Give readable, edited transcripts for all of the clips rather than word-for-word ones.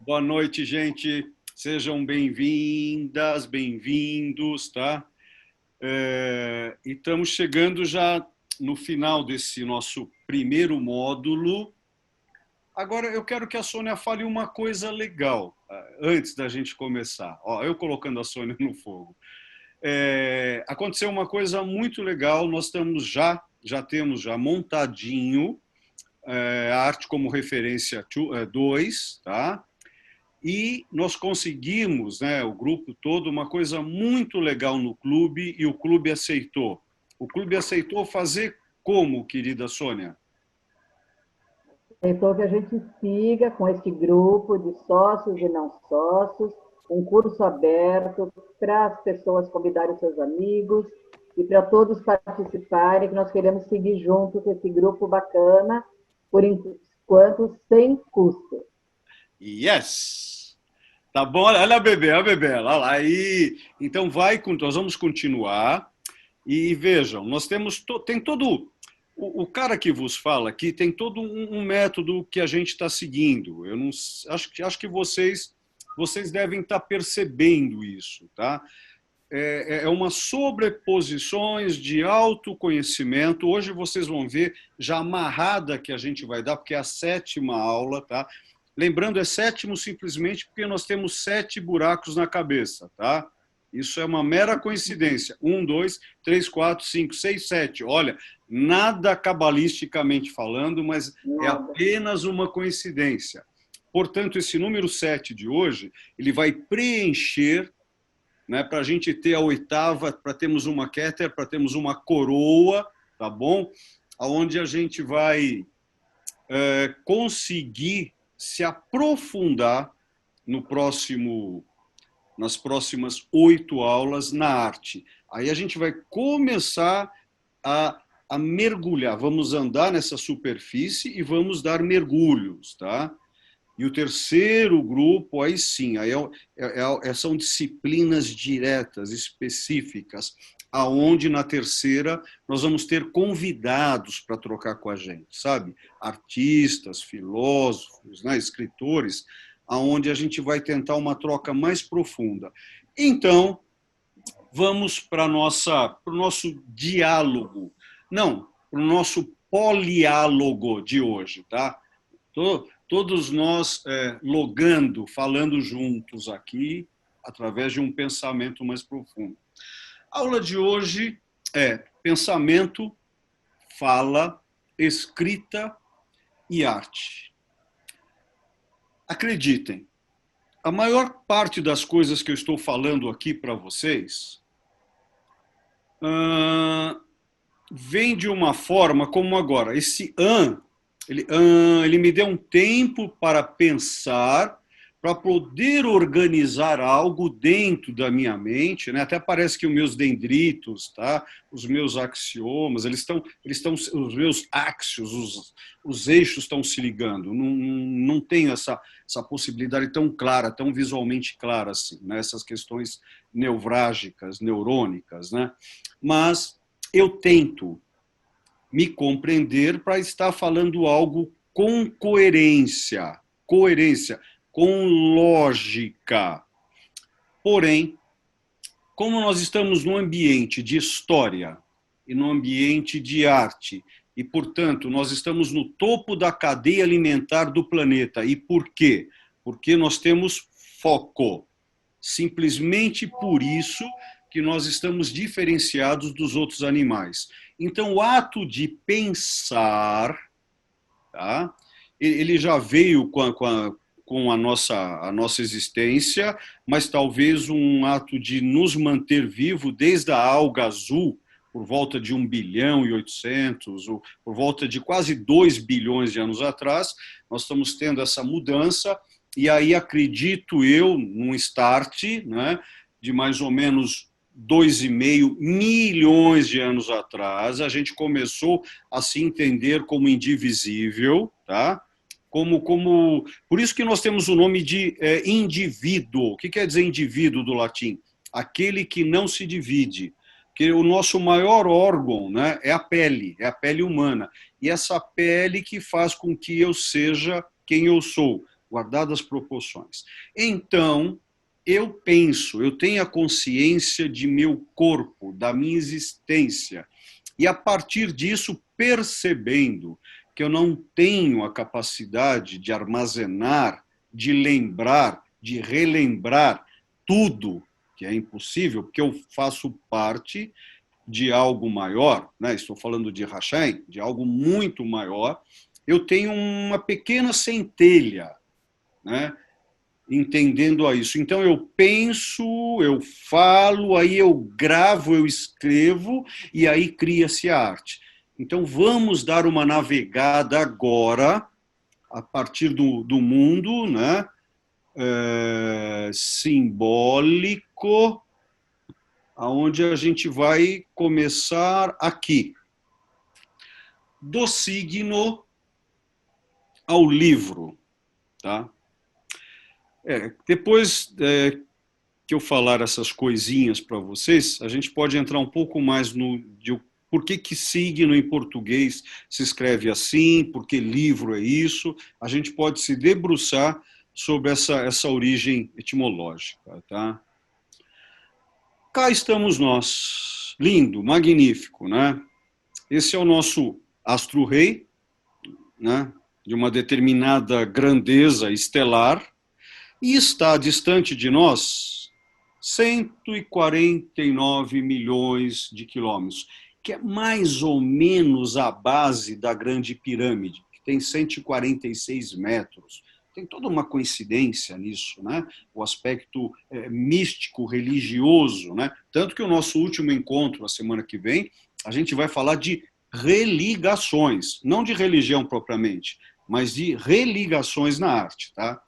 Boa noite, gente. Sejam bem-vindas, bem-vindos, tá? E estamos chegando já no final desse nosso primeiro módulo. Agora, eu quero que a Sônia fale uma coisa legal, antes da gente começar. Ó, eu colocando a Sônia no fogo. Aconteceu uma coisa muito legal, nós estamos já temos montadinho a arte como referência 2, tá? E nós conseguimos, né, o grupo todo, uma coisa muito legal no clube, e o clube aceitou. O clube aceitou fazer como, querida Sônia? Então, que a gente siga com este grupo de sócios e não sócios, um curso aberto para as pessoas convidarem seus amigos e para todos participarem, que nós queremos seguir junto com esse grupo bacana, por enquanto, sem custo. Yes! Tá bom? Olha a bebê, olha lá. Então nós vamos continuar. E vejam, nós tem todo o cara que vos fala aqui tem todo um método que a gente está seguindo. Eu não acho que vocês devem estar percebendo isso, tá? Uma sobreposições de autoconhecimento. Hoje vocês vão ver já amarrada que a gente vai dar, porque é a 7ª aula, tá? Lembrando, é 7º simplesmente porque nós temos 7 buracos na cabeça, tá? Isso é uma mera coincidência. 1, 2, 3, 4, 5, 6, 7. Olha, nada cabalisticamente falando, mas é apenas uma coincidência. Portanto, esse número 7 de hoje, ele vai preencher, né, para a gente ter a 8ª, para termos uma Keter, para termos uma coroa, tá bom? Onde a gente vai conseguir se aprofundar nas próximas 8 aulas na arte. Aí a gente vai começar a mergulhar, vamos andar nessa superfície e vamos dar mergulhos, tá? E o terceiro grupo, aí sim, são disciplinas diretas, específicas, aonde na terceira nós vamos ter convidados para trocar com a gente, sabe? Artistas, filósofos, né? Escritores, aonde a gente vai tentar uma troca mais profunda. Então, vamos para o nosso diálogo, não, para o nosso poliálogo de hoje, tá? Todos nós logando, falando juntos aqui, através de um pensamento mais profundo. A aula de hoje é pensamento, fala, escrita e arte. Acreditem, a maior parte das coisas que eu estou falando aqui para vocês vem de uma forma como agora. Esse ele me deu um tempo para pensar, para poder organizar algo dentro da minha mente, né? Até parece que os meus dendritos, tá? Os meus axiomas, os meus áxios, os eixos estão se ligando. Não tenho essa possibilidade tão clara, tão visualmente clara assim, né? Essas questões neurálgicas, neurônicas, né? Mas eu tento me compreender para estar falando algo com coerência, com lógica. Porém, como nós estamos num ambiente de história e num ambiente de arte, e, portanto, nós estamos no topo da cadeia alimentar do planeta. E por quê? Porque nós temos foco. Simplesmente por isso que nós estamos diferenciados dos outros animais. Então, o ato de pensar, tá? Ele já veio com a nossa existência, mas talvez um ato de nos manter vivo desde a alga azul, por volta de 1 bilhão e 800, ou por volta de quase 2 bilhões de anos atrás, nós estamos tendo essa mudança, e aí acredito eu, num start, né, de mais ou menos 2,5 milhões de anos atrás, a gente começou a se entender como indivisível, tá? Por isso que nós temos o nome de indivíduo. O que quer dizer indivíduo do latim? Aquele que não se divide. Porque o nosso maior órgão, né, é a pele humana. E essa pele que faz com que eu seja quem eu sou. guardadas as proporções. Então, eu penso, eu tenho a consciência de meu corpo, da minha existência, e a partir disso, percebendo que eu não tenho a capacidade de armazenar, de lembrar, de relembrar tudo, que é impossível, porque eu faço parte de algo maior, né? Estou falando de Hashem, de algo muito maior, eu tenho uma pequena centelha, né? Entendendo a isso. Então eu penso, eu falo, aí eu gravo, eu escrevo, e aí cria-se a arte. Então vamos dar uma navegada agora, a partir do mundo, né? Simbólico, aonde a gente vai começar aqui. Do signo ao livro, tá? Depois que eu falar essas coisinhas para vocês, a gente pode entrar um pouco mais no de por que signo em português se escreve assim, por que livro é isso. A gente pode se debruçar sobre essa origem etimológica, tá? Cá estamos nós, lindo, magnífico, né? Esse é o nosso astro-rei, né? De uma determinada grandeza estelar, e está distante de nós 149 milhões de quilômetros, que é mais ou menos a base da Grande Pirâmide, que tem 146 metros. Tem toda uma coincidência nisso, né? O aspecto místico, religioso, né? Tanto que o nosso último encontro, a semana que vem, a gente vai falar de religações, não de religião propriamente, mas de religações na arte, tá?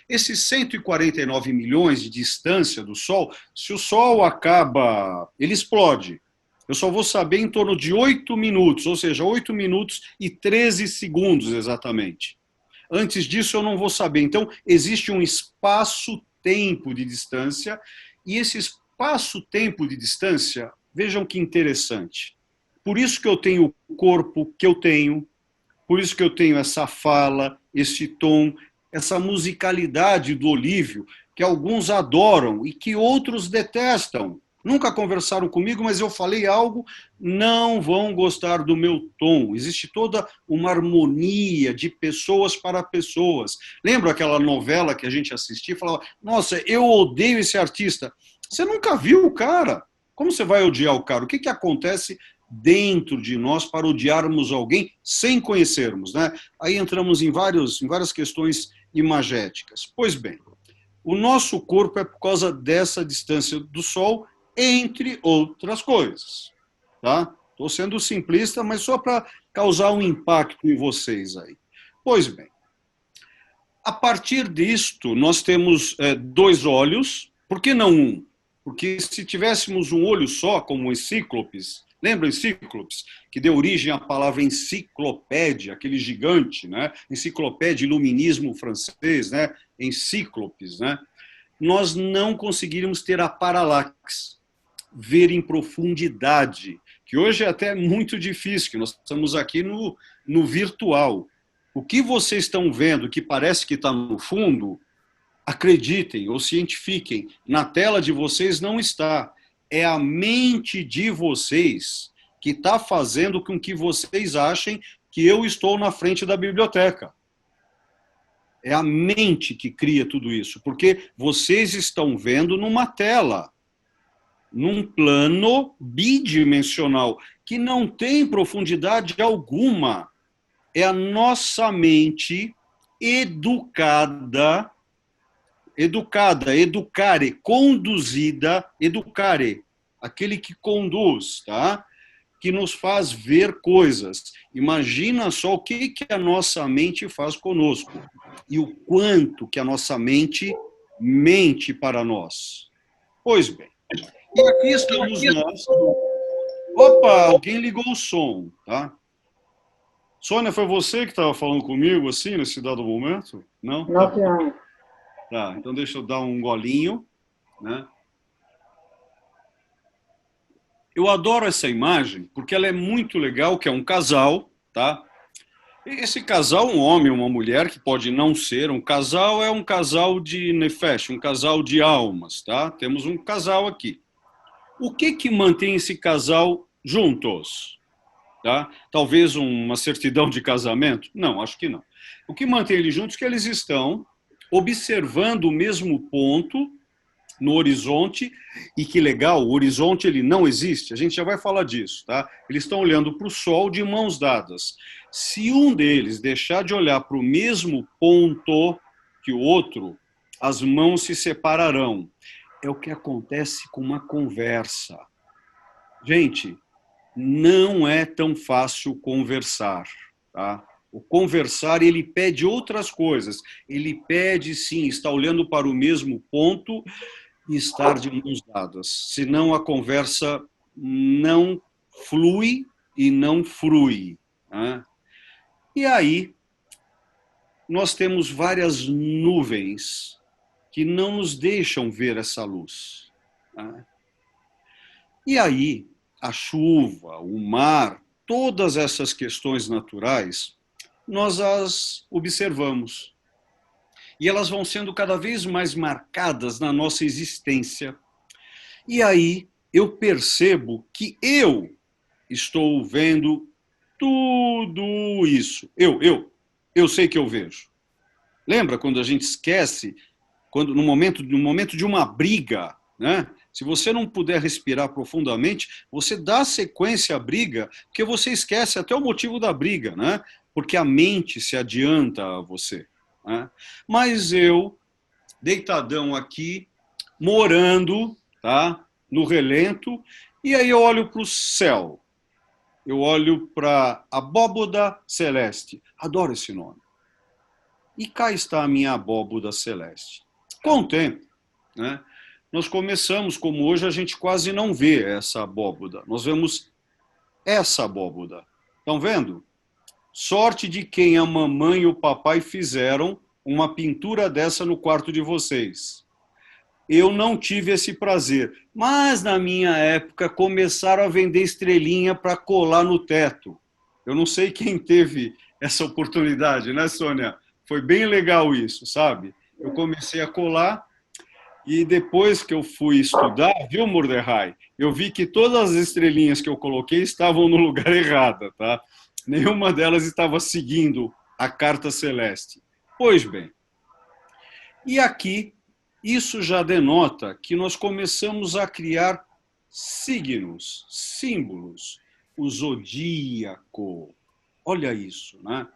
Esses 149 milhões de distância do Sol, se o Sol acaba, ele explode. Eu só vou saber em torno de 8 minutos, ou seja, 8 minutos e 13 segundos exatamente. Antes disso eu não vou saber. Então, existe um espaço-tempo de distância, e esse espaço-tempo de distância, vejam que interessante. Por isso que eu tenho o corpo que eu tenho, por isso que eu tenho essa fala, esse tom, essa musicalidade do Olívio, que alguns adoram e que outros detestam. Nunca conversaram comigo, mas eu falei algo, não vão gostar do meu tom. Existe toda uma harmonia de pessoas para pessoas. Lembra aquela novela que a gente assistia e falava, nossa, eu odeio esse artista. Você nunca viu o cara. Como você vai odiar o cara? O que acontece dentro de nós para odiarmos alguém sem conhecermos, né? Aí entramos em várias questões imagéticas. Pois bem, o nosso corpo é por causa dessa distância do Sol, entre outras coisas, tá? Estou sendo simplista, mas só para causar um impacto em vocês aí. Pois bem, a partir disto, nós temos 2 olhos, por que não um? Porque se tivéssemos um olho só, como os cíclopes, lembra os cíclopes, que deu origem à palavra enciclopédia, aquele gigante, né? Enciclopédia, iluminismo francês, né? Encíclopes, né? Nós não conseguiríamos ter a paralaxe, ver em profundidade, que hoje é até muito difícil, que nós estamos aqui no virtual. O que vocês estão vendo, que parece que está no fundo, acreditem ou cientifiquem, na tela de vocês não está. É a mente de vocês que está fazendo com que vocês achem que eu estou na frente da biblioteca. É a mente que cria tudo isso, porque vocês estão vendo numa tela, num plano bidimensional, que não tem profundidade alguma. É a nossa mente educada, educare, conduzida, educare, aquele que conduz, tá? Que nos faz ver coisas. Imagina só o que a nossa mente faz conosco e o quanto que a nossa mente mente para nós. Pois bem, e aqui estamos nós. Opa, alguém ligou o som, tá? Sônia, foi você que estava falando comigo assim, nesse dado momento? Não? Não, senhor. Tá, então deixa eu dar um golinho, né? Eu adoro essa imagem porque ela é muito legal, que é um casal, tá? Esse casal, um homem e uma mulher, que pode não ser um casal, é um casal de nefesh, um casal de almas, tá? Temos um casal aqui. O que mantém esse casal juntos? Tá? Talvez uma certidão de casamento? Não, acho que não. O que mantém eles juntos é que eles estão observando o mesmo ponto no horizonte, e que legal, o horizonte ele não existe, a gente já vai falar disso, tá? Eles estão olhando para o sol de mãos dadas. Se um deles deixar de olhar para o mesmo ponto que o outro, as mãos se separarão. É o que acontece com uma conversa. Gente, não é tão fácil conversar, tá? O conversar, ele pede outras coisas. Ele pede, sim, estar olhando para o mesmo ponto e estar de mãos dadas. Senão a conversa não flui e não frui, né? E aí, nós temos várias nuvens que não nos deixam ver essa luz, né? E aí, a chuva, o mar, todas essas questões naturais, nós as observamos. E elas vão sendo cada vez mais marcadas na nossa existência. E aí eu percebo que eu estou vendo tudo isso. Eu sei que eu vejo. Lembra quando a gente esquece, quando no momento de uma briga, né? Se você não puder respirar profundamente, você dá sequência à briga, porque você esquece até o motivo da briga, né? Porque a mente se adianta a você, né? Mas eu, deitadão aqui, morando, tá? No relento, e aí eu olho para o céu, eu olho para a abóboda celeste, adoro esse nome. E cá está a minha abóboda celeste. Com o tempo, né, nós começamos, como hoje a gente quase não vê essa abóboda, nós vemos essa abóboda. Estão vendo? Sorte de quem a mamãe e o papai fizeram uma pintura dessa no quarto de vocês. Eu não tive esse prazer, mas na minha época começaram a vender estrelinha para colar no teto. Eu não sei quem teve essa oportunidade, né, Sônia? Foi bem legal isso, sabe? Eu comecei a colar e depois que eu fui estudar, viu, Mordecai? Eu vi que todas as estrelinhas que eu coloquei estavam no lugar errado, tá? Nenhuma delas estava seguindo a carta celeste. Pois bem, e aqui isso já denota que nós começamos a criar signos, símbolos, o zodíaco. Olha isso, né?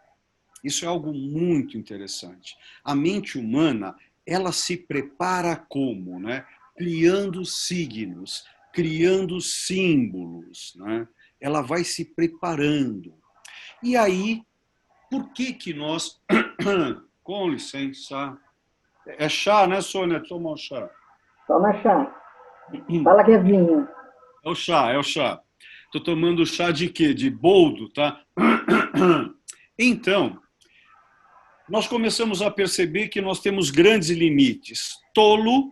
Isso é algo muito interessante. A mente humana, ela se prepara como, né? Criando signos, criando símbolos, né? Ela vai se preparando. E aí, por que que nós... Com licença. É chá, né, Sônia? Toma um chá. Toma chá. Fala que é vinho. É o chá, é o chá. Estou tomando chá de quê? De boldo, tá? Então, nós começamos a perceber que nós temos grandes limites. Tolo,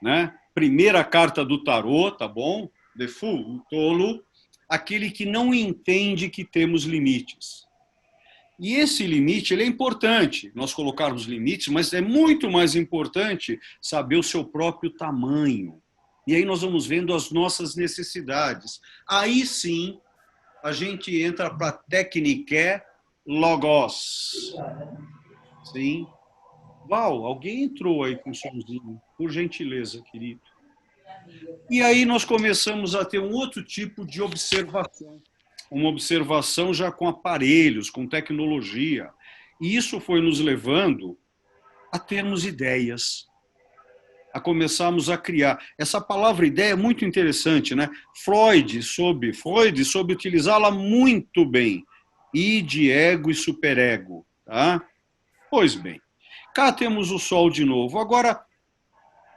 né? Primeira carta do tarô, tá bom? The Fool, o tolo, aquele que não entende que temos limites. E esse limite, ele é importante, nós colocarmos limites, mas é muito mais importante saber o seu próprio tamanho. E aí nós vamos vendo as nossas necessidades. Aí sim, a gente entra para a técnica Logos. Sim. Val, alguém entrou aí com um somzinho, por gentileza, querido. E aí nós começamos a ter um outro tipo de observação. Uma observação já com aparelhos, com tecnologia. E isso foi nos levando a termos ideias, a começarmos a criar. Essa palavra ideia é muito interessante, né? Freud soube utilizá-la muito bem. Id, ego e superego, tá? Pois bem, cá temos o Sol de novo. Agora,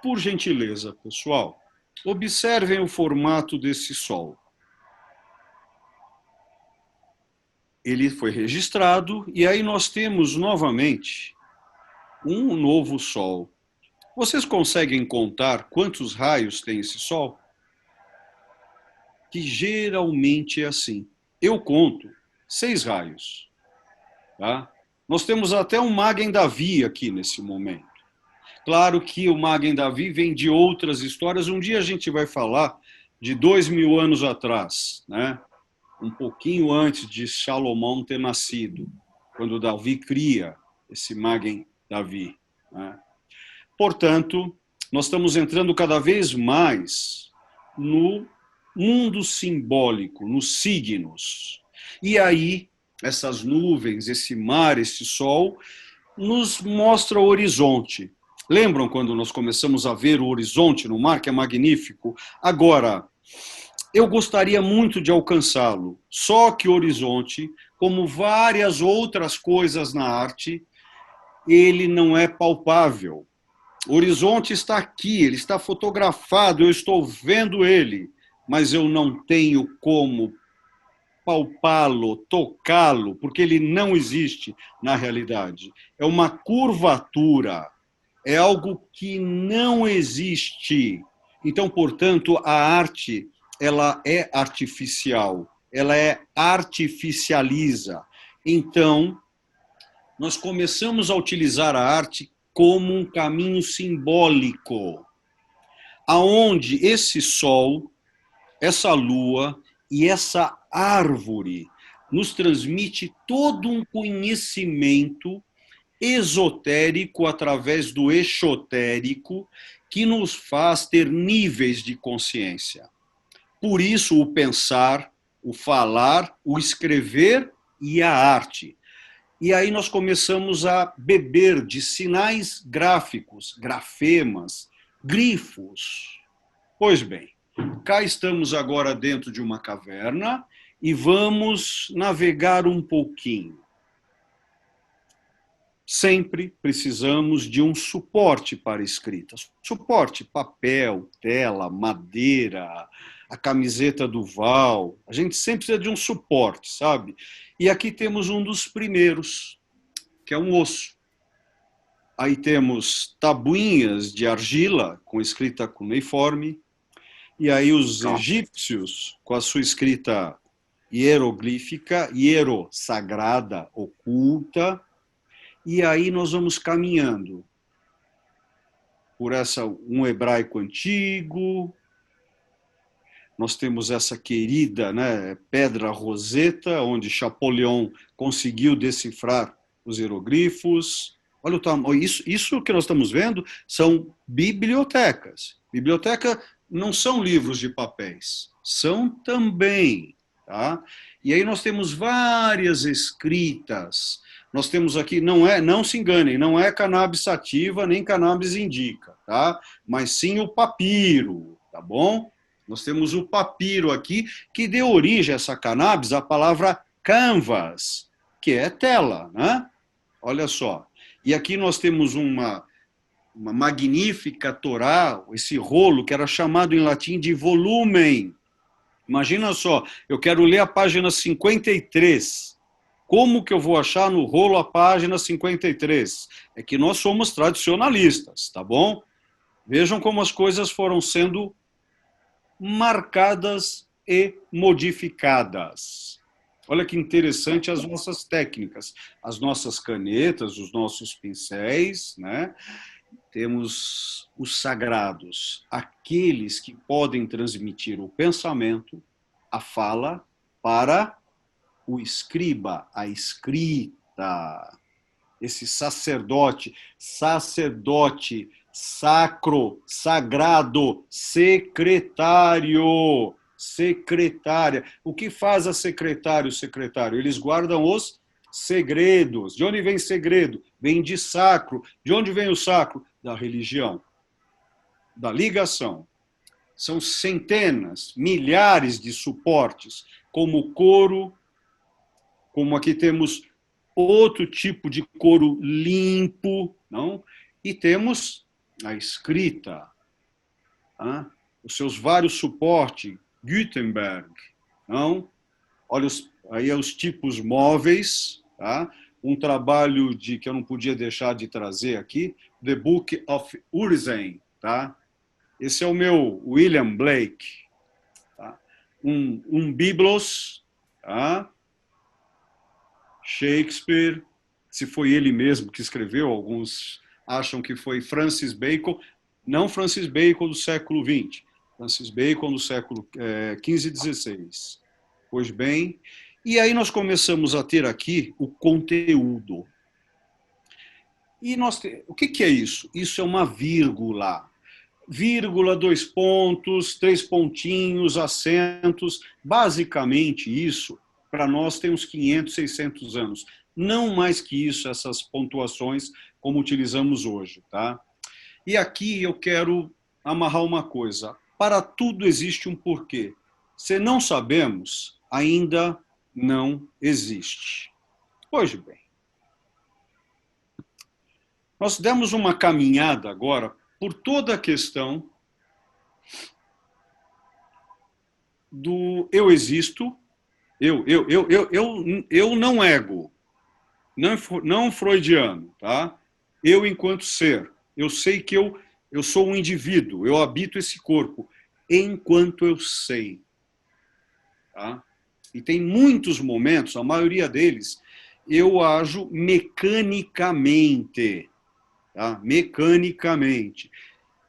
por gentileza, pessoal, observem o formato desse Sol. Ele foi registrado e aí nós temos novamente um novo Sol. Vocês conseguem contar quantos raios tem esse Sol? Que geralmente é assim. Eu conto 6 raios. Tá? Nós temos até um Magen Davi aqui nesse momento. Claro que o Magen Davi vem de outras histórias. Um dia a gente vai falar de 2000 anos atrás, né? Um pouquinho antes de Salomão ter nascido, quando Davi cria esse Magen Davi. Né? Portanto, nós estamos entrando cada vez mais no mundo simbólico, nos signos. E aí, essas nuvens, esse mar, esse sol, nos mostra o horizonte. Lembram quando nós começamos a ver o horizonte no mar, que é magnífico? Agora, eu gostaria muito de alcançá-lo, só que o horizonte, como várias outras coisas na arte, ele não é palpável. O horizonte está aqui, ele está fotografado, eu estou vendo ele, mas eu não tenho como palpá-lo, tocá-lo, porque ele não existe na realidade. É uma curvatura, é algo que não existe. Então, portanto, a arte, ela é artificial, ela é artificializa. Então, nós começamos a utilizar a arte como um caminho simbólico, aonde esse sol, essa lua e essa árvore nos transmite todo um conhecimento esotérico através do exotérico que nos faz ter níveis de consciência. Por isso, o pensar, o falar, o escrever e a arte. E aí nós começamos a beber de sinais gráficos, grafemas, grifos. Pois bem, cá estamos agora dentro de uma caverna e vamos navegar um pouquinho. Sempre precisamos de um suporte para escrita. Suporte, papel, tela, madeira, a camiseta do Val. A gente sempre precisa de um suporte, sabe? E aqui temos um dos primeiros, que é um osso. Aí temos tabuinhas de argila com escrita cuneiforme. E aí os egípcios, com a sua escrita hieroglífica, hiero, sagrada, oculta. E aí nós vamos caminhando por um hebraico antigo. Nós temos essa querida, né, pedra Roseta, onde Champollion conseguiu decifrar os hieroglifos. Olha o tamanho. Isso que nós estamos vendo são bibliotecas. Biblioteca não são livros de papéis, são também. Tá? E aí nós temos várias escritas. Nós temos aqui, não se enganem, não é cannabis sativa nem cannabis indica, tá? Mas sim o papiro, tá bom? Nós temos o papiro aqui, que deu origem a essa cannabis, a palavra canvas, que é tela, né? Olha só. E aqui nós temos uma magnífica Torá, esse rolo, que era chamado em latim de volumen. Imagina só, eu quero ler a página 53. Como que eu vou achar no rolo a página 53? É que nós somos tradicionalistas, tá bom? Vejam como as coisas foram sendo marcadas e modificadas. Olha que interessante as nossas técnicas, as nossas canetas, os nossos pincéis, né? Temos os sagrados, aqueles que podem transmitir o pensamento, a fala, para o escriba, a escrita. Esse sacerdote, sacro, sagrado, secretário, secretária. O que faz a secretário, secretário? Eles guardam os segredos. De onde vem segredo? Vem de sacro. De onde vem o sacro? Da religião, da ligação. São centenas, milhares de suportes, como o coro, como aqui temos outro tipo de coro limpo, não? E temos a escrita, tá? Os seus vários suportes, Gutenberg, não? Olha aí os tipos móveis, tá? Um trabalho que eu não podia deixar de trazer aqui, The Book of Urizen, tá? Esse é o meu William Blake, tá? Um biblos, tá? Shakespeare, se foi ele mesmo que escreveu, alguns acham que foi Francis Bacon, não Francis Bacon do século XX, Francis Bacon do século XV e XVI. Pois bem, e aí nós começamos a ter aqui o conteúdo. E o que é isso? Isso é uma vírgula. Vírgula, 2 pontos, 3 pontinhos, acentos. Basicamente isso, para nós, tem uns 500, 600 anos. Não mais que isso, essas pontuações como utilizamos hoje. Tá? E aqui eu quero amarrar uma coisa. Para tudo existe um porquê. Se não sabemos, ainda não existe. Pois bem. Nós demos uma caminhada agora por toda a questão do eu existo, eu não ego, não freudiano, tá? Eu enquanto ser, eu sei que eu sou um indivíduo, eu habito esse corpo, enquanto eu sei. Tá? E tem muitos momentos, a maioria deles, eu ajo mecanicamente. Tá? Mecanicamente.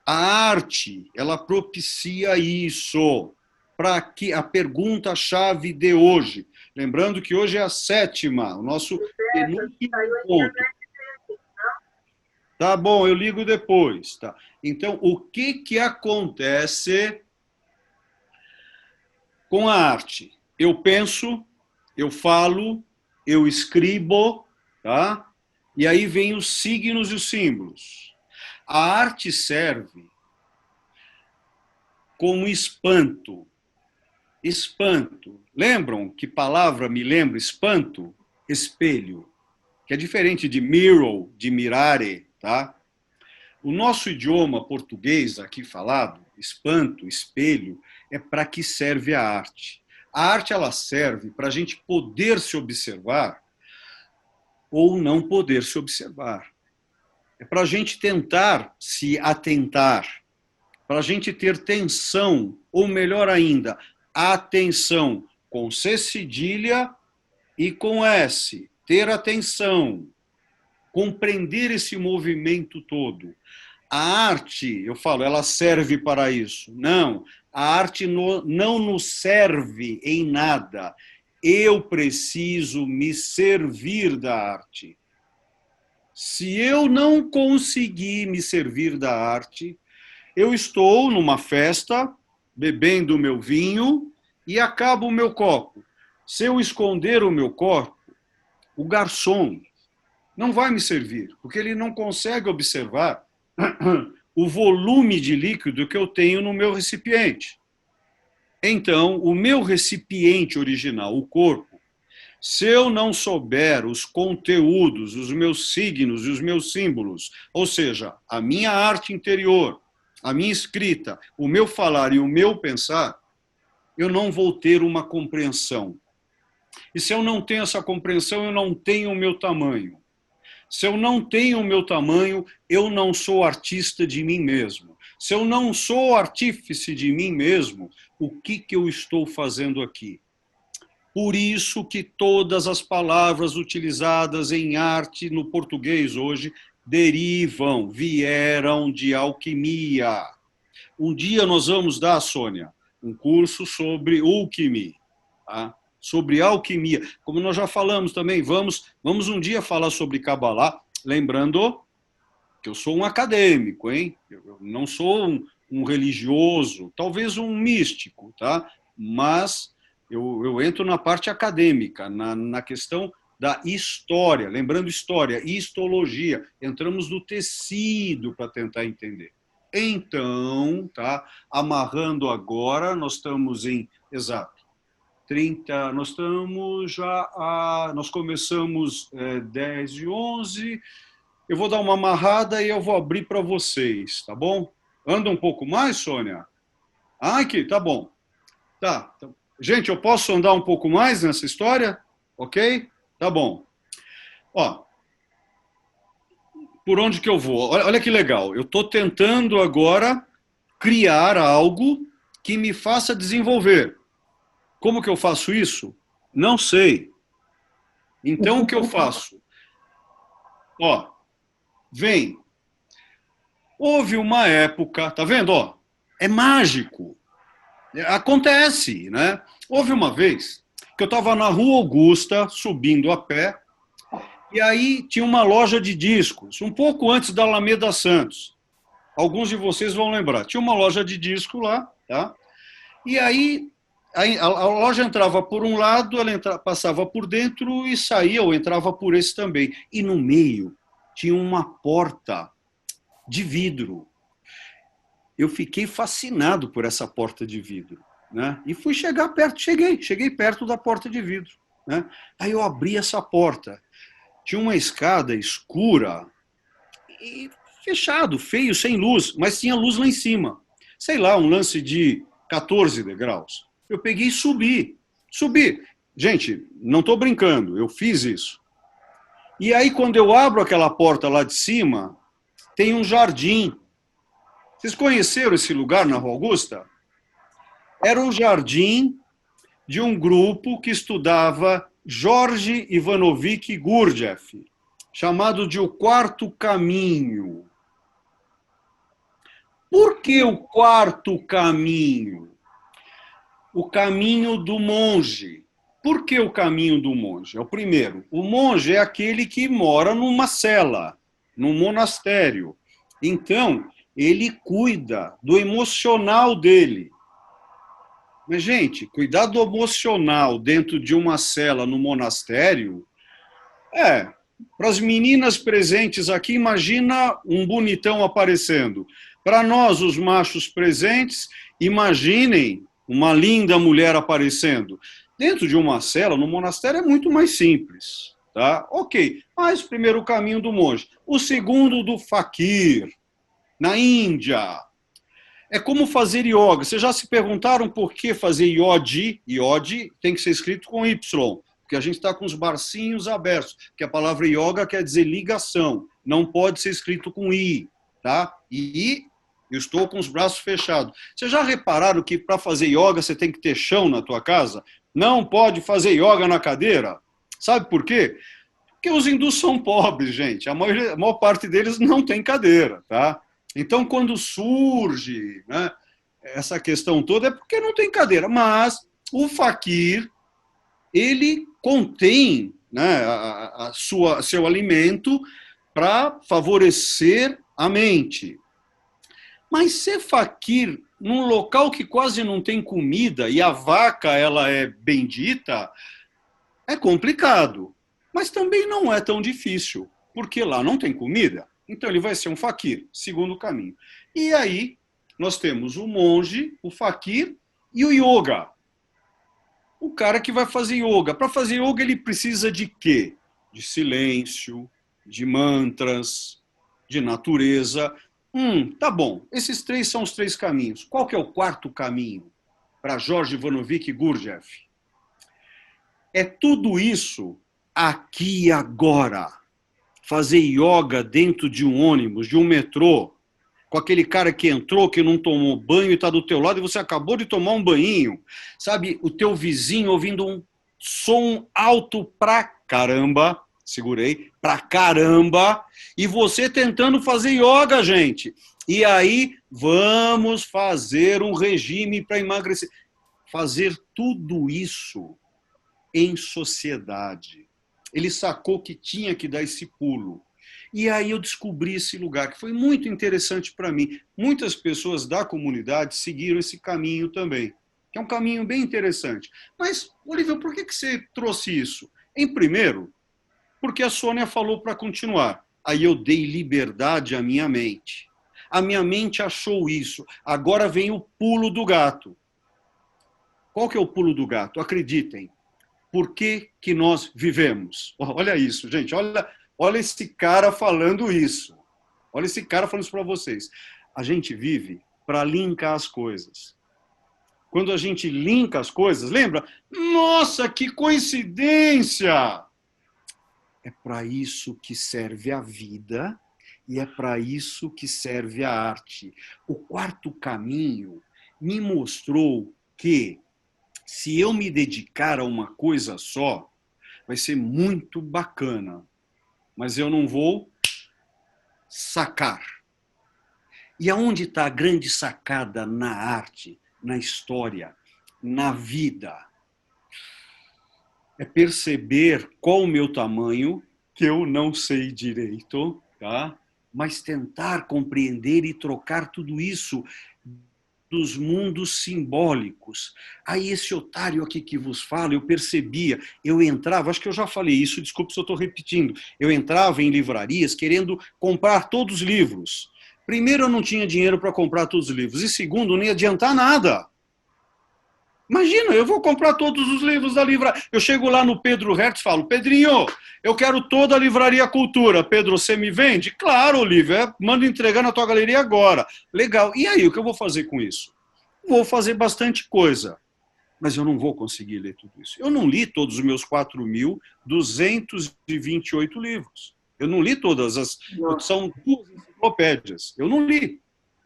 A arte, ela propicia isso. Para que a pergunta-chave de hoje, lembrando que hoje é a 7ª, o nosso penúltimo ponto. Tá bom, eu ligo depois. Tá? Então, o que acontece com a arte? Eu penso, eu falo, eu escrevo, tá? E aí vem os signos e os símbolos. A arte serve como espanto. Espanto. Lembram que palavra me lembra espanto? Espelho. Que é diferente de mirror, de mirare, tá? O nosso idioma português aqui falado, espanto, espelho, é para que serve a arte. A arte, ela serve para a gente poder se observar ou não poder se observar. É para a gente tentar se atentar, para a gente ter tensão, ou melhor ainda, atenção, com C cedilha e com S, ter atenção, compreender esse movimento todo. A arte, eu falo, ela serve para isso. Não, a arte não nos serve em nada. Eu preciso me servir da arte. Se eu não conseguir me servir da arte, eu estou numa festa, bebendo o meu vinho e acaba o meu copo. Se eu esconder o meu copo, o garçom não vai me servir, porque ele não consegue observar o volume de líquido que eu tenho no meu recipiente. Então, o meu recipiente original, o corpo, se eu não souber os conteúdos, os meus signos e os meus símbolos, ou seja, a minha arte interior, a minha escrita, o meu falar e o meu pensar, eu não vou ter uma compreensão. E se eu não tenho essa compreensão, eu não tenho o meu tamanho. Se eu não tenho o meu tamanho, eu não sou artista de mim mesmo. Se eu não sou artífice de mim mesmo, o que eu estou fazendo aqui? Por isso que todas as palavras utilizadas em arte no português hoje vieram de alquimia. Um dia nós vamos dar, Sônia, um curso sobre alquimia, tá? Sobre alquimia. Como nós já falamos também, vamos um dia falar sobre Kabbalah, lembrando que eu sou um acadêmico, hein? Eu não sou um religioso, talvez um místico, tá? Mas eu entro na parte acadêmica, na questão da história, lembrando história, histologia, entramos no tecido para tentar entender. Então, tá? Amarrando agora, nós estamos em, exato, 30, nós estamos nós começamos 10 e 11, eu vou dar uma amarrada e eu vou abrir para vocês, tá bom? Anda um pouco mais, Sônia? Ah, aqui, tá bom. Tá. Gente, eu posso andar um pouco mais nessa história? Ok? Tá bom. Ó, por onde que eu vou? Olha que legal. Eu estou tentando agora criar algo que me faça desenvolver. Como que eu faço isso? Não sei. Então, o que eu faço? Ó, vem. Houve uma época, tá vendo? Ó, é mágico. Acontece, né? Houve uma vez que eu estava na Rua Augusta, subindo a pé, e aí tinha uma loja de discos, um pouco antes da Alameda Santos. Alguns de vocês vão lembrar. Tinha uma loja de disco lá, tá? E aí a loja entrava por um lado, ela passava por dentro e saía ou entrava por esse também. E no meio tinha uma porta de vidro. Eu fiquei fascinado por essa porta de vidro, né? E fui chegar perto, cheguei perto da porta de vidro, né? Aí eu abri essa porta. Tinha uma escada escura e fechado, feio, sem luz, mas tinha luz lá em cima. Sei lá, um lance de 14 degraus. Eu peguei e subi. Gente, não estou brincando, eu fiz isso. E aí, quando eu abro aquela porta lá de cima, tem um jardim. Vocês conheceram esse lugar na Rua Augusta? Era um jardim de um grupo que estudava Jorge Ivanovich Gurdjieff, chamado de O Quarto Caminho. Por que o quarto caminho? O caminho do monge. Por que o caminho do monge? É o primeiro. O monge é aquele que mora numa cela, num monastério. Então, ele cuida do emocional dele. Mas, gente, cuidar do emocional dentro de uma cela no monastério, para as meninas presentes aqui, imagina um bonitão aparecendo. Para nós, os machos presentes, imaginem uma linda mulher aparecendo. Dentro de uma cela, no monastério, é muito mais simples. Tá? Ok, mas primeiro o caminho do monge. O segundo do faquir, na Índia. É como fazer yoga. Vocês já se perguntaram por que fazer iode? Iode tem que ser escrito com Y, porque a gente está com os bracinhos abertos, porque a palavra yoga quer dizer ligação, não pode ser escrito com I, tá? E eu estou com os braços fechados. Vocês já repararam que para fazer yoga você tem que ter chão na tua casa? Não pode fazer yoga na cadeira? Sabe por quê? Porque os hindus são pobres, gente. A maior parte deles não tem cadeira, tá? Então, quando surge, né, essa questão toda, é porque não tem cadeira. Mas o faquir, ele contém, né, seu alimento para favorecer a mente. Mas ser faquir num local que quase não tem comida e a vaca ela é bendita, é complicado. Mas também não é tão difícil, porque lá não tem comida. Então ele vai ser um faquir, segundo caminho. E aí nós temos o monge, o faquir e o yoga. O cara que vai fazer yoga. Para fazer yoga ele precisa de quê? De silêncio, de mantras, de natureza. Tá bom. Esses três são os três caminhos. Qual que é o quarto caminho para Jorge Ivanovich Gurdjieff? É tudo isso aqui e agora. Fazer yoga dentro de um ônibus, de um metrô, com aquele cara que entrou, que não tomou banho e está do teu lado e você acabou de tomar um banhinho. Sabe, o teu vizinho ouvindo um som alto pra caramba, segurei, pra caramba, e você tentando fazer yoga, gente. E aí, vamos fazer um regime para emagrecer. Fazer tudo isso em sociedade. Ele sacou que tinha que dar esse pulo. E aí eu descobri esse lugar, que foi muito interessante para mim. Muitas pessoas da comunidade seguiram esse caminho também, que é um caminho bem interessante. Mas, Olívio, por que você trouxe isso? Em primeiro, porque a Sônia falou para continuar. Aí eu dei liberdade à minha mente. A minha mente achou isso. Agora vem o pulo do gato. Qual que é o pulo do gato? Acreditem. Por que que nós vivemos? Olha isso, gente. Olha esse cara falando isso. Olha esse cara falando isso para vocês. A gente vive para linkar as coisas. Quando a gente linka as coisas, lembra? Nossa, que coincidência! É para isso que serve a vida e é para isso que serve a arte. O quarto caminho me mostrou que se eu me dedicar a uma coisa só, vai ser muito bacana. Mas eu não vou sacar. E aonde está a grande sacada na arte, na história, na vida? É perceber qual o meu tamanho, que eu não sei direito, tá? Mas tentar compreender e trocar tudo isso dos mundos simbólicos. Aí esse otário aqui que vos fala, eu percebia, eu entrava, acho que eu já falei isso, desculpe se eu estou repetindo, eu entrava em livrarias querendo comprar todos os livros. Primeiro, eu não tinha dinheiro para comprar todos os livros, e segundo, não ia adiantar nada. Imagina, eu vou comprar todos os livros da livraria. Eu chego lá no Pedro Hertz e falo, Pedrinho, eu quero toda a Livraria Cultura. Pedro, você me vende? Claro, Olívia, manda entregar na tua galeria agora. Legal. E aí, o que eu vou fazer com isso? Vou fazer bastante coisa, mas eu não vou conseguir ler tudo isso. Eu não li todos os meus 4.228 livros. Eu não li todas as... Nossa. São 2 enciclopédias. Eu não li.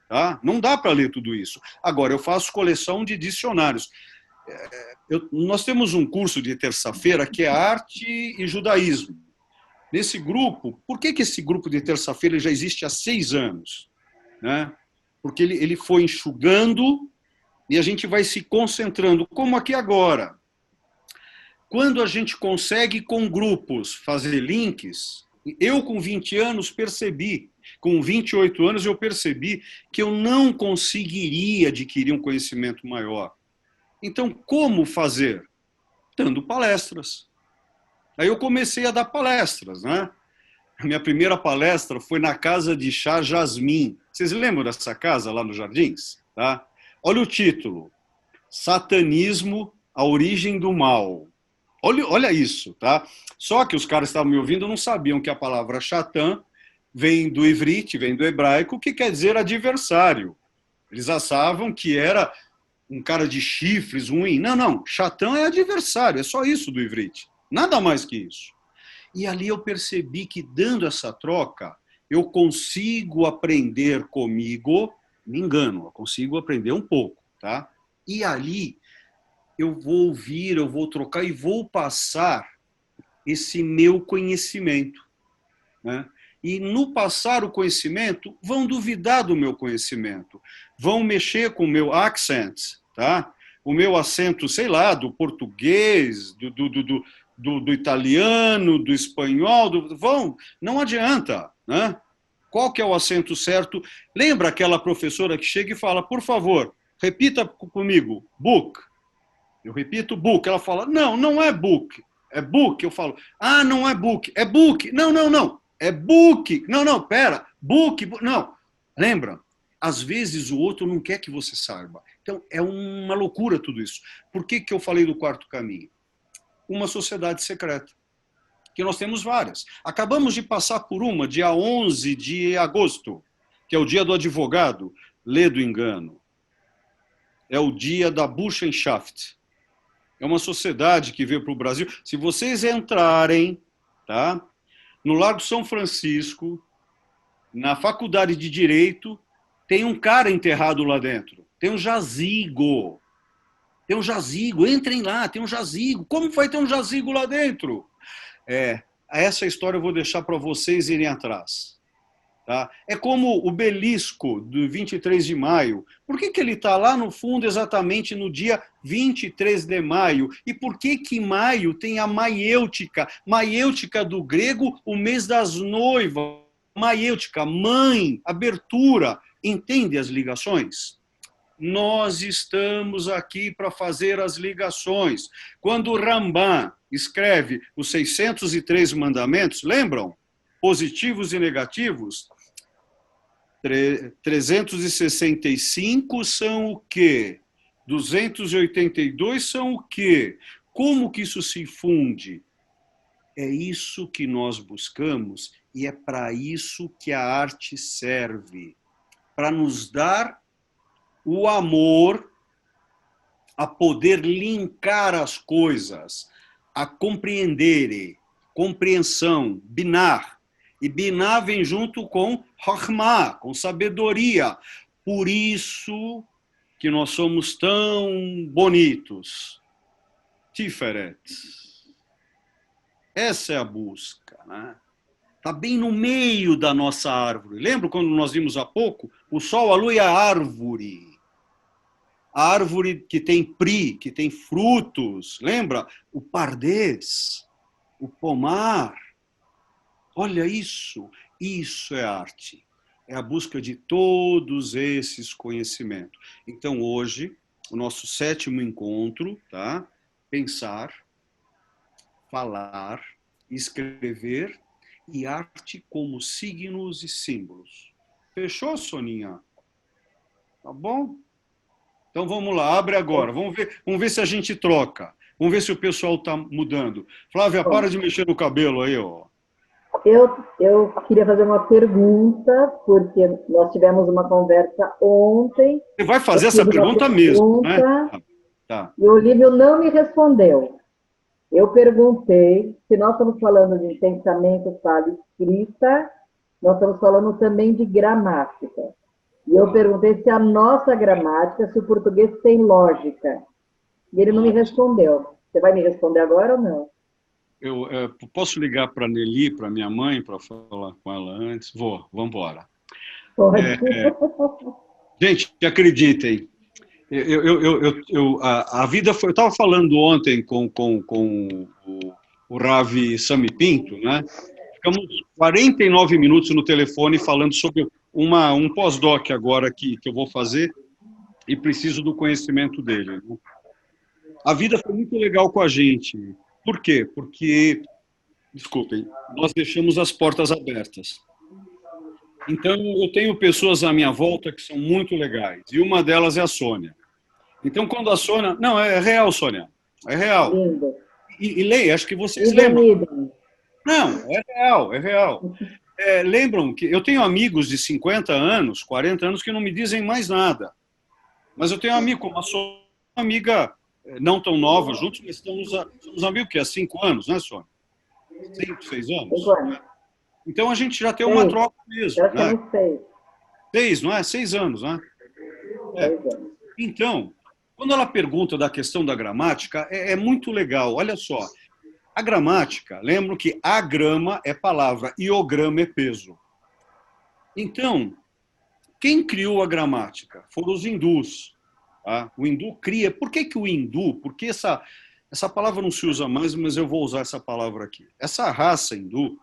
Tá? Não dá para ler tudo isso. Agora, eu faço coleção de dicionários. Nós temos um curso de terça-feira que é Arte e Judaísmo. Nesse grupo, por que esse grupo de terça-feira já existe há 6 anos? Né? Porque ele foi enxugando e a gente vai se concentrando, como aqui agora. Quando a gente consegue, com grupos, fazer links, eu com 20 anos percebi, com 28 anos eu percebi que eu não conseguiria adquirir um conhecimento maior. Então, como fazer? Dando palestras. Aí eu comecei a dar palestras, né? A minha primeira palestra foi na casa de chá Jasmim. Vocês lembram dessa casa lá nos Jardins? Tá? Olha o título. Satanismo, a origem do mal. Olha isso, tá? Só que os caras que estavam me ouvindo não sabiam que a palavra Satã vem do ivrit, vem do hebraico, que quer dizer adversário. Eles achavam que era um cara de chifres, ruim. Não, Satã é adversário, é só isso do ivrit. Nada mais que isso. E ali eu percebi que, dando essa troca, eu consigo aprender comigo, me engano, eu consigo aprender um pouco, tá? E ali eu vou ouvir, eu vou trocar e vou passar esse meu conhecimento, né? E no passar o conhecimento, vão duvidar do meu conhecimento, vão mexer com o meu accent, tá? O meu acento, sei lá, do português, do italiano, do espanhol, não adianta, né? Qual que é o acento certo? Lembra aquela professora que chega e fala, por favor, repita comigo, book. Eu repito book, ela fala, não é book, é book. Eu falo, não é book, é book. Não, é book. Não, pera, book, não. Lembra? Às vezes o outro não quer que você saiba. Então, é uma loucura tudo isso. Por que eu falei do quarto caminho? Uma sociedade secreta, que nós temos várias. Acabamos de passar por uma, dia 11 de agosto, que é o dia do advogado, lê do engano. É o dia da Burschenschaft. É uma sociedade que veio para o Brasil. Se vocês entrarem, tá, no Largo São Francisco, na Faculdade de Direito, tem um cara enterrado lá dentro. Tem um jazigo. Tem um jazigo. Entrem lá, tem um jazigo. Como vai ter um jazigo lá dentro? Essa história eu vou deixar para vocês irem atrás. Tá? É como o belisco do 23 de maio. Por que ele está lá no fundo exatamente no dia 23 de maio? E por que maio tem a maiêutica? Maiêutica do grego, o mês das noivas. Maiêutica, mãe, abertura. Entende as ligações? Nós estamos aqui para fazer as ligações. Quando o Rambam escreve os 603 mandamentos, lembram? Positivos e negativos, 365 são o quê? 282 são o quê? Como que isso se funde? É isso que nós buscamos e é para isso que a arte serve, para nos dar o amor a poder linkar as coisas, a compreender, compreensão, binar. E binar vem junto com Chokhmah, com sabedoria. Por isso que nós somos tão bonitos. Tiferet. Essa é a busca, né? Está bem no meio da nossa árvore. Lembra quando nós vimos há pouco? O sol, a lua e a árvore. A árvore que tem pri, que tem frutos. Lembra? O pardês, o pomar. Olha isso. Isso é arte. É a busca de todos esses conhecimentos. Então, hoje, o nosso 7º encontro, tá? Pensar, falar, escrever e arte como signos e símbolos. Fechou, Soninha? Tá bom? Então vamos lá, abre agora. Vamos ver se a gente troca. Vamos ver se o pessoal está mudando. Flávia, para de mexer no cabelo aí, ó. Eu queria fazer uma pergunta, porque nós tivemos uma conversa ontem. Você vai fazer essa pergunta mesmo, né? Tá. E o Olívio não me respondeu. Eu perguntei se nós estamos falando de pensamento, fala e escrita, nós estamos falando também de gramática. E eu perguntei se a nossa gramática, se o português tem lógica. E ele não me respondeu. Você vai me responder agora ou não? Eu posso ligar para a Nelly, para minha mãe, para falar com ela antes? Vamos embora. Pode. Gente, acreditem, a vida foi... Eu estava falando ontem com o Ravi Sami Pinto, né? Ficamos 49 minutos no telefone falando sobre um pós-doc agora que eu vou fazer e preciso do conhecimento dele. Né? A vida foi muito legal com a gente. Por quê? Porque, desculpem, nós deixamos as portas abertas. Então, eu tenho pessoas à minha volta que são muito legais, e uma delas é a Sônia. Então, quando a Sônia... Não, é real, Sônia, é real. E Lei, acho que vocês lembram. Não, é real, é real. Lembram que eu tenho amigos de 50 anos, 40 anos, que não me dizem mais nada. Mas eu tenho um amigo, uma amiga não tão nova juntos, mas somos amigos que há 5 anos, né, Sônia? 5, 6 anos? 5 anos. Então a gente já tem uma troca mesmo. Já temos 6. 6, não é? 6 anos, né? 6 anos. Então, quando ela pergunta da questão da gramática, é muito legal. Olha só, a gramática, lembro que agrama é palavra e o grama é peso. Então, quem criou a gramática? Foram os hindus. Tá? O hindu cria. Por que o hindu? Porque essa palavra não se usa mais, mas eu vou usar essa palavra aqui. Essa raça hindu,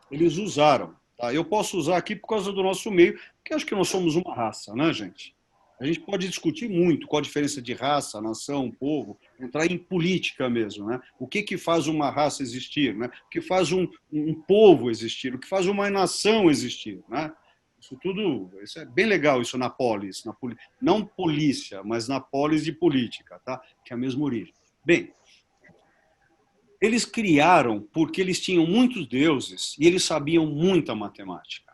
eles usaram. Tá? Eu posso usar aqui por causa do nosso meio, porque acho que nós somos uma raça, né, gente? A gente pode discutir muito qual a diferença de raça, nação, povo, entrar em política mesmo, né? O que faz uma raça existir, né? O que faz um povo existir, o que faz uma nação existir, né? Isso é bem legal, isso na polis, não polícia, mas na polis de política, tá? Que é a mesma origem. Bem, eles criaram porque eles tinham muitos deuses e eles sabiam muita matemática,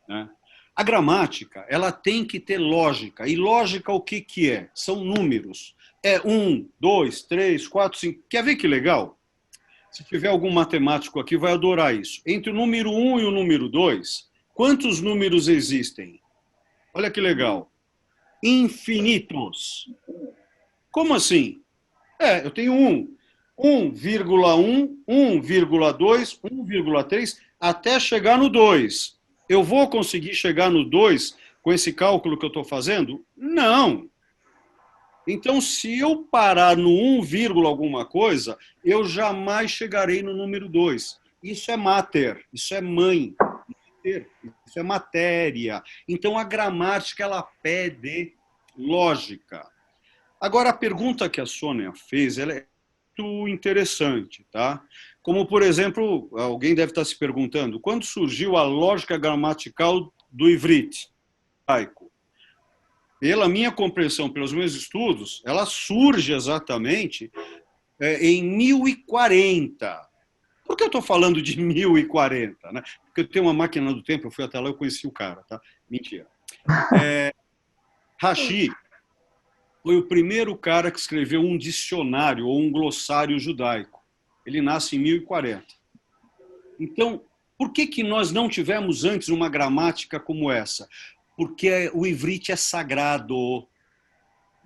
né? A gramática, ela tem que ter lógica. E lógica o que é? São números. É 1, 2, 3, 4, 5. Quer ver que legal? Se tiver algum matemático aqui, vai adorar isso. Entre o número 1 e o número 2, quantos números existem? Olha que legal. Infinitos. Como assim? Eu tenho 1, 1,1, 1,2, 1,3, até chegar no 2. Eu vou conseguir chegar no 2 com esse cálculo que eu estou fazendo? Não. Então, se eu parar no 1, alguma coisa, eu jamais chegarei no número 2. Isso é mater, isso é mãe, isso é matéria. Então, a gramática, ela pede lógica. Agora, a pergunta que a Sônia fez, ela é muito interessante, tá? Como, por exemplo, alguém deve estar se perguntando, quando surgiu a lógica gramatical do ivrit, hebraico? Pela minha compreensão, pelos meus estudos, ela surge exatamente em 1040. Por que eu estou falando de 1040? Né? Porque eu tenho uma máquina do tempo, eu fui até lá e conheci o cara, tá? Mentira. Rashi foi o primeiro cara que escreveu um dicionário ou um glossário judaico. Ele nasce em 1040. Então, por que nós não tivemos antes uma gramática como essa? Porque o ivrit é sagrado.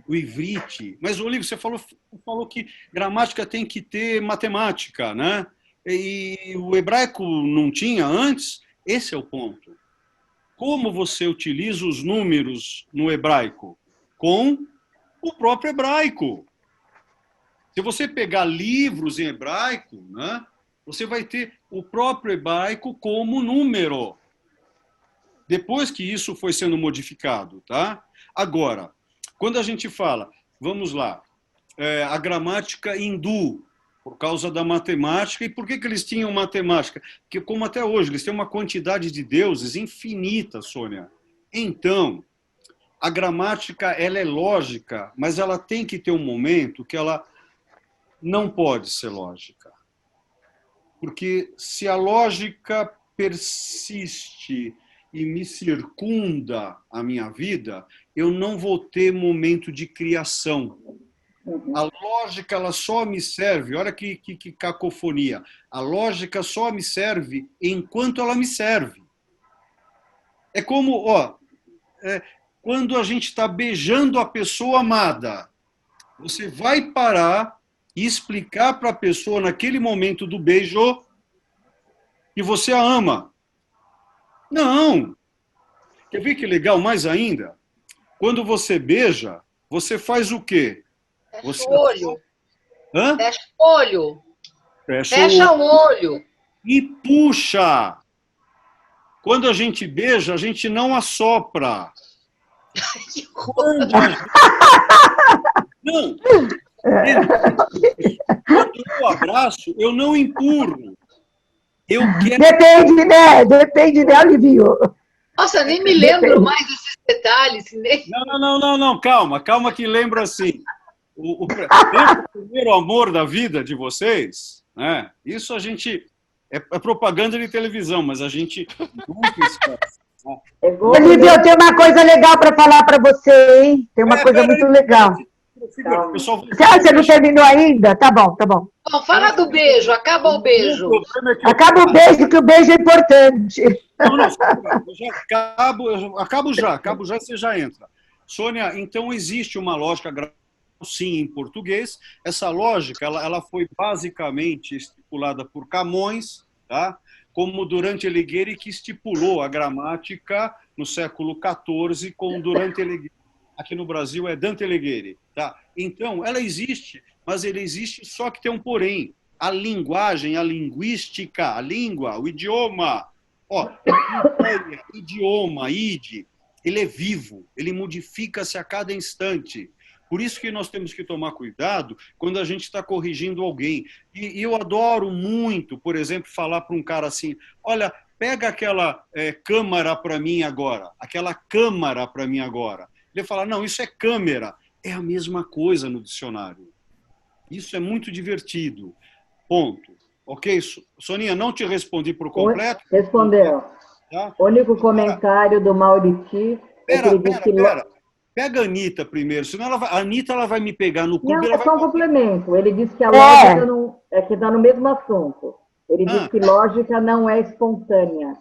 O ivrit... Mas, Olívio, você falou que gramática tem que ter matemática, né? E o hebraico não tinha antes? Esse é o ponto. Como você utiliza os números no hebraico? Com o próprio hebraico. Se você pegar livros em hebraico, né, você vai ter o próprio hebraico como número. Depois que isso foi sendo modificado, tá? Agora, quando a gente fala, vamos lá, a gramática hindu, por causa da matemática, e por que eles tinham matemática? Porque, como até hoje, eles têm uma quantidade de deuses infinita, Sônia. Então, a gramática, ela é lógica, mas ela tem que ter um momento que ela não pode ser lógica. Porque se a lógica persiste e me circunda a minha vida, eu não vou ter momento de criação. A lógica, ela só me serve, olha que cacofonia, a lógica só me serve enquanto ela me serve. É como, quando a gente está beijando a pessoa amada, você vai parar e explicar para a pessoa, naquele momento do beijo, que você a ama. Não! Quer ver que legal mais ainda? Quando você beija, você faz o quê? Fecha o olho. Hã? Fecha o olho. Fecha o olho. E puxa. Quando a gente beija, a gente não assopra. Quando a gente... Não. Quando eu abraço, eu não empurro. Eu quero... Depende, né? Depende dela, Livinho. Nossa, nem me lembro mais desses detalhes. Nem... Não. Calma que lembro assim. O primeiro amor da vida de vocês, né? Isso a gente... É propaganda de televisão, mas a gente nunca esquece. Né? Olivia, eu tenho uma coisa legal para falar para você, hein? Tem uma coisa muito legal. Você não terminou ainda? Tá bom. Bom, fala do beijo, acaba o beijo. Acaba o beijo, que o beijo é importante. Eu acabo já e você já entra. Sônia, então existe uma lógica, sim, em português. Essa lógica, ela foi basicamente estipulada por Camões, tá? Como Durante Alighieri, que estipulou a gramática no século XIV com Durante Alighieri. Aqui no Brasil é Dante Alighieri. Tá? Então, ela existe, mas ela existe só que tem um porém. A linguagem, a linguística, a língua, o idioma, idioma, ele é vivo, ele modifica-se a cada instante. Por isso que nós temos que tomar cuidado quando a gente está corrigindo alguém. E eu adoro muito, por exemplo, falar para um cara assim, olha, pega aquela câmara para mim agora, aquela câmara para mim agora. Ele fala, não, isso é câmera. É a mesma coisa no dicionário. Isso é muito divertido. Ponto. Ok? Soninha, não te respondi por completo? Respondeu. Tá? O único comentário do Mauriti é que ele disse que... Pega a Anitta primeiro, senão a Anitta ela vai me pegar no clube. Não, é só um complemento. Ele disse que a lógica não... É que está no mesmo assunto. Ele disse que lógica não é espontânea.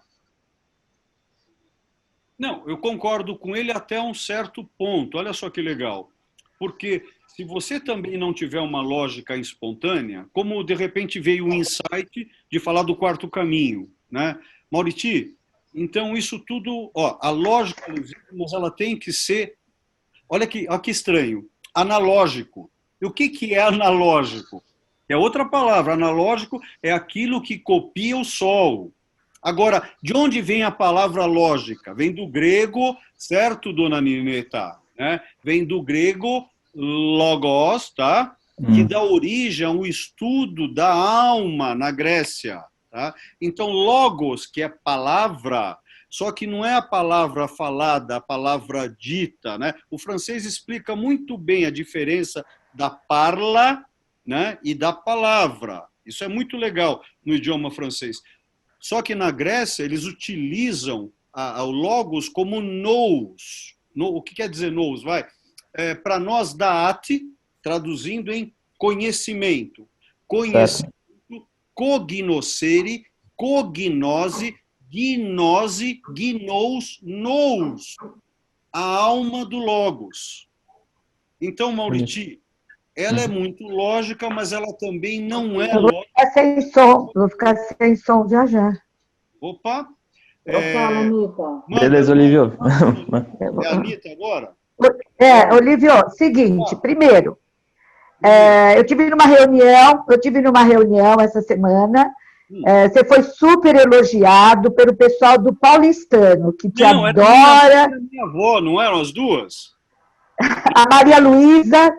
Não, eu concordo com ele até um certo ponto. Olha só que legal. Porque se você também não tiver uma lógica espontânea, como de repente veio um insight de falar do quarto caminho, né? Mauriti, então isso tudo, a lógica, mas ela tem que ser, olha que estranho, analógico. E o que é analógico? É outra palavra, analógico é aquilo que copia o sol. Agora, de onde vem a palavra lógica? Vem do grego, certo, dona Nineta? Né? Vem do grego logos, tá? Que dá origem ao estudo da alma na Grécia. Tá? Então, logos, que é palavra, só que não é a palavra falada, a palavra dita. Né? O francês explica muito bem a diferença da parla, né, e da palavra. Isso é muito legal no idioma francês. Só que na Grécia eles utilizam o logos como nous. O que quer dizer nous? Para nós, daate, traduzindo em conhecimento. Conhecimento, cognoscere, cognose, gnose, gnous, nous. A alma do logos. Então, Mauriti, ela é muito lógica, mas ela também não é lógica. Vou ficar sem som já. Opa! Fala, Anitta. Beleza, Olívio. É a Anitta agora? Olívio, seguinte, primeiro, eu tive numa reunião essa semana, você foi super elogiado pelo pessoal do Paulistano, que te adora. Era minha avó, não eram as duas? A Maria Luísa,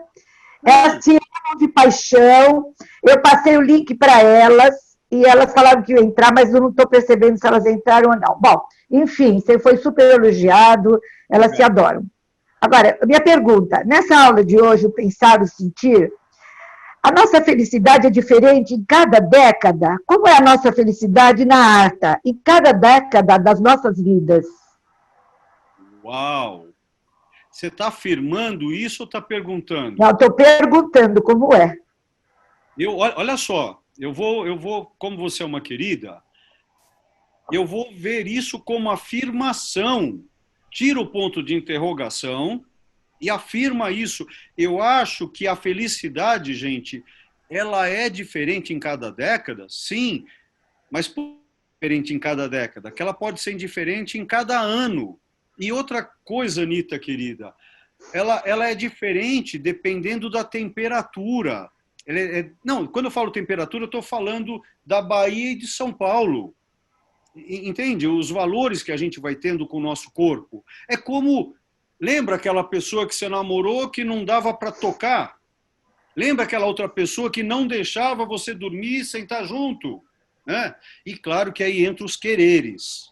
elas te amam de paixão, eu passei o link para elas, e elas falaram que iam entrar, mas eu não estou percebendo se elas entraram ou não. Bom, enfim, você foi super elogiado, elas te adoram. Agora, minha pergunta, nessa aula de hoje, o pensar, o sentir, a nossa felicidade é diferente em cada década? Como é a nossa felicidade na arte, em cada década das nossas vidas? Uau! Você está afirmando isso ou está perguntando? Não, estou perguntando como é. Olha só, eu vou, como você é uma querida, eu vou ver isso como afirmação. Tira o ponto de interrogação e afirma isso. Eu acho que a felicidade, gente, ela é diferente em cada década, sim, mas diferente em cada década, que ela pode ser diferente em cada ano. E outra coisa, Anitta, querida, ela é diferente dependendo da temperatura. Não, quando eu falo temperatura, eu estou falando da Bahia e de São Paulo. Entende? Os valores que a gente vai tendo com o nosso corpo. É como, lembra aquela pessoa que você namorou que não dava para tocar? Lembra aquela outra pessoa que não deixava você dormir e sentar junto? Né? E claro que aí entra os quereres.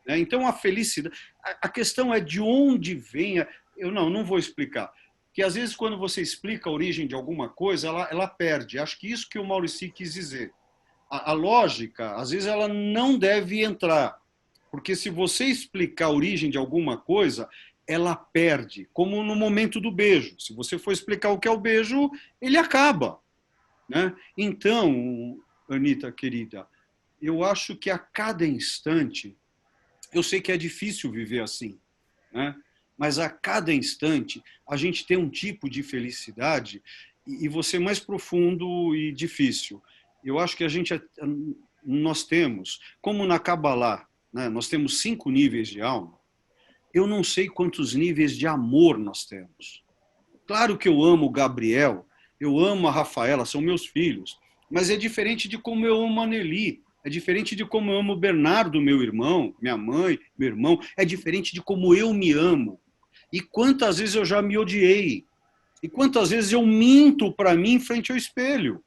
Né? Então a felicidade... A questão é de onde vem... Eu não vou explicar. Que às vezes quando você explica a origem de alguma coisa, ela perde. Acho que isso que o Maurici quis dizer. A lógica, às vezes, ela não deve entrar. Porque se você explicar a origem de alguma coisa, ela perde. Como no momento do beijo. Se você for explicar o que é o beijo, ele acaba. Né? Então, Anitta, querida, eu acho que a cada instante, eu sei que é difícil viver assim, né? Mas a cada instante a gente tem um tipo de felicidade e você mais profundo e difícil. Eu acho que nós temos, como na Kabbalah, né, nós temos 5 níveis de alma, eu não sei quantos níveis de amor nós temos. Claro que eu amo o Gabriel, eu amo a Rafaela, são meus filhos, mas é diferente de como eu amo a Nelly, é diferente de como eu amo o Bernardo, meu irmão, minha mãe, meu irmão, é diferente de como eu me amo. E quantas vezes eu já me odiei? E quantas vezes eu minto para mim frente ao espelho?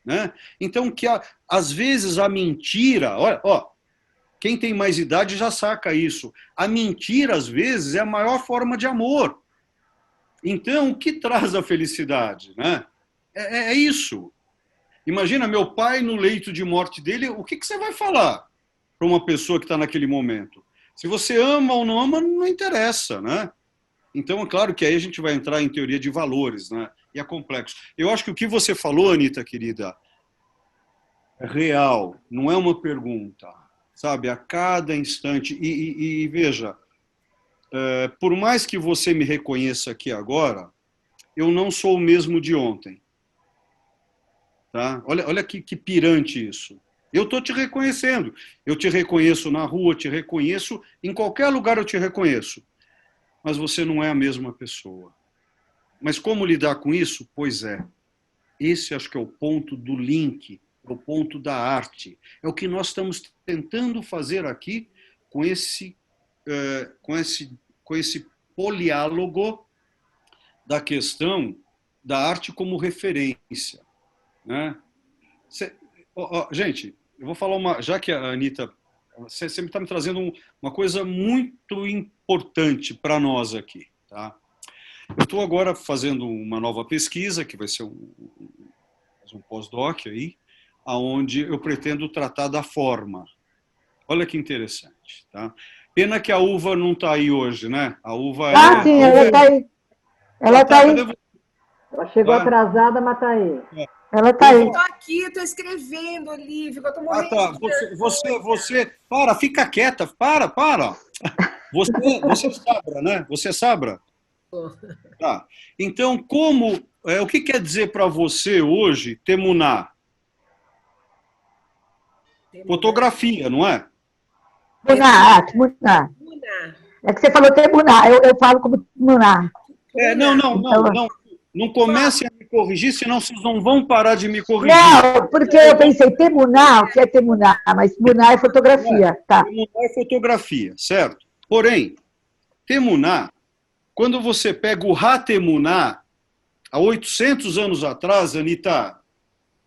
Né? Então, às vezes a mentira... Quem tem mais idade já saca isso. A mentira, às vezes, é a maior forma de amor. Então, o que traz a felicidade? Né? É isso. Imagina meu pai no leito de morte dele, o que você vai falar para uma pessoa que está naquele momento? Se você ama ou não ama, não interessa, né? Então, é claro que aí a gente vai entrar em teoria de valores, né? E é complexo. Eu acho que o que você falou, Anitta, querida, é real, não é uma pergunta, sabe? A cada instante. E veja, por mais que você me reconheça aqui agora, eu não sou o mesmo de ontem. Tá? Olha que pirante isso. Eu estou te reconhecendo. Eu te reconheço na rua, te reconheço, em qualquer lugar eu te reconheço. Mas você não é a mesma pessoa. Mas como lidar com isso? Pois é. Esse acho que é o ponto do link, é o ponto da arte. É o que nós estamos tentando fazer aqui com esse poliálogo da questão da arte como referência. Né? Gente, eu vou falar já que a Anitta, você está me trazendo uma coisa muito importante para nós aqui. Tá? Eu estou agora fazendo uma nova pesquisa, que vai ser um pós-doc aí, onde eu pretendo tratar da forma. Olha que interessante. Tá? Pena que a uva não está aí hoje, né? A uva sim, ela está aí. Ela está aí. Ela chegou atrasada, mas está aí. Ela está aí. Eu estou aqui, estou escrevendo, Olívio, eu estou morrendo. Tá. Você, fica quieta, para. Você é Sabra, né? Você é Sabra? Tá. Então, o que quer dizer para você hoje temuná? Fotografia, não é? Muná, Muná. Muná. É que você falou Temuná, eu falo como Muná. Não comecem a me corrigir, senão vocês não vão parar de me corrigir. Não, porque eu pensei, Temuná, o que é Temuná? Mas Muná é fotografia, tá. Temuná é fotografia, certo? Porém, Temuná, quando você pega o Hatemuná, há 800 anos atrás, Anitta,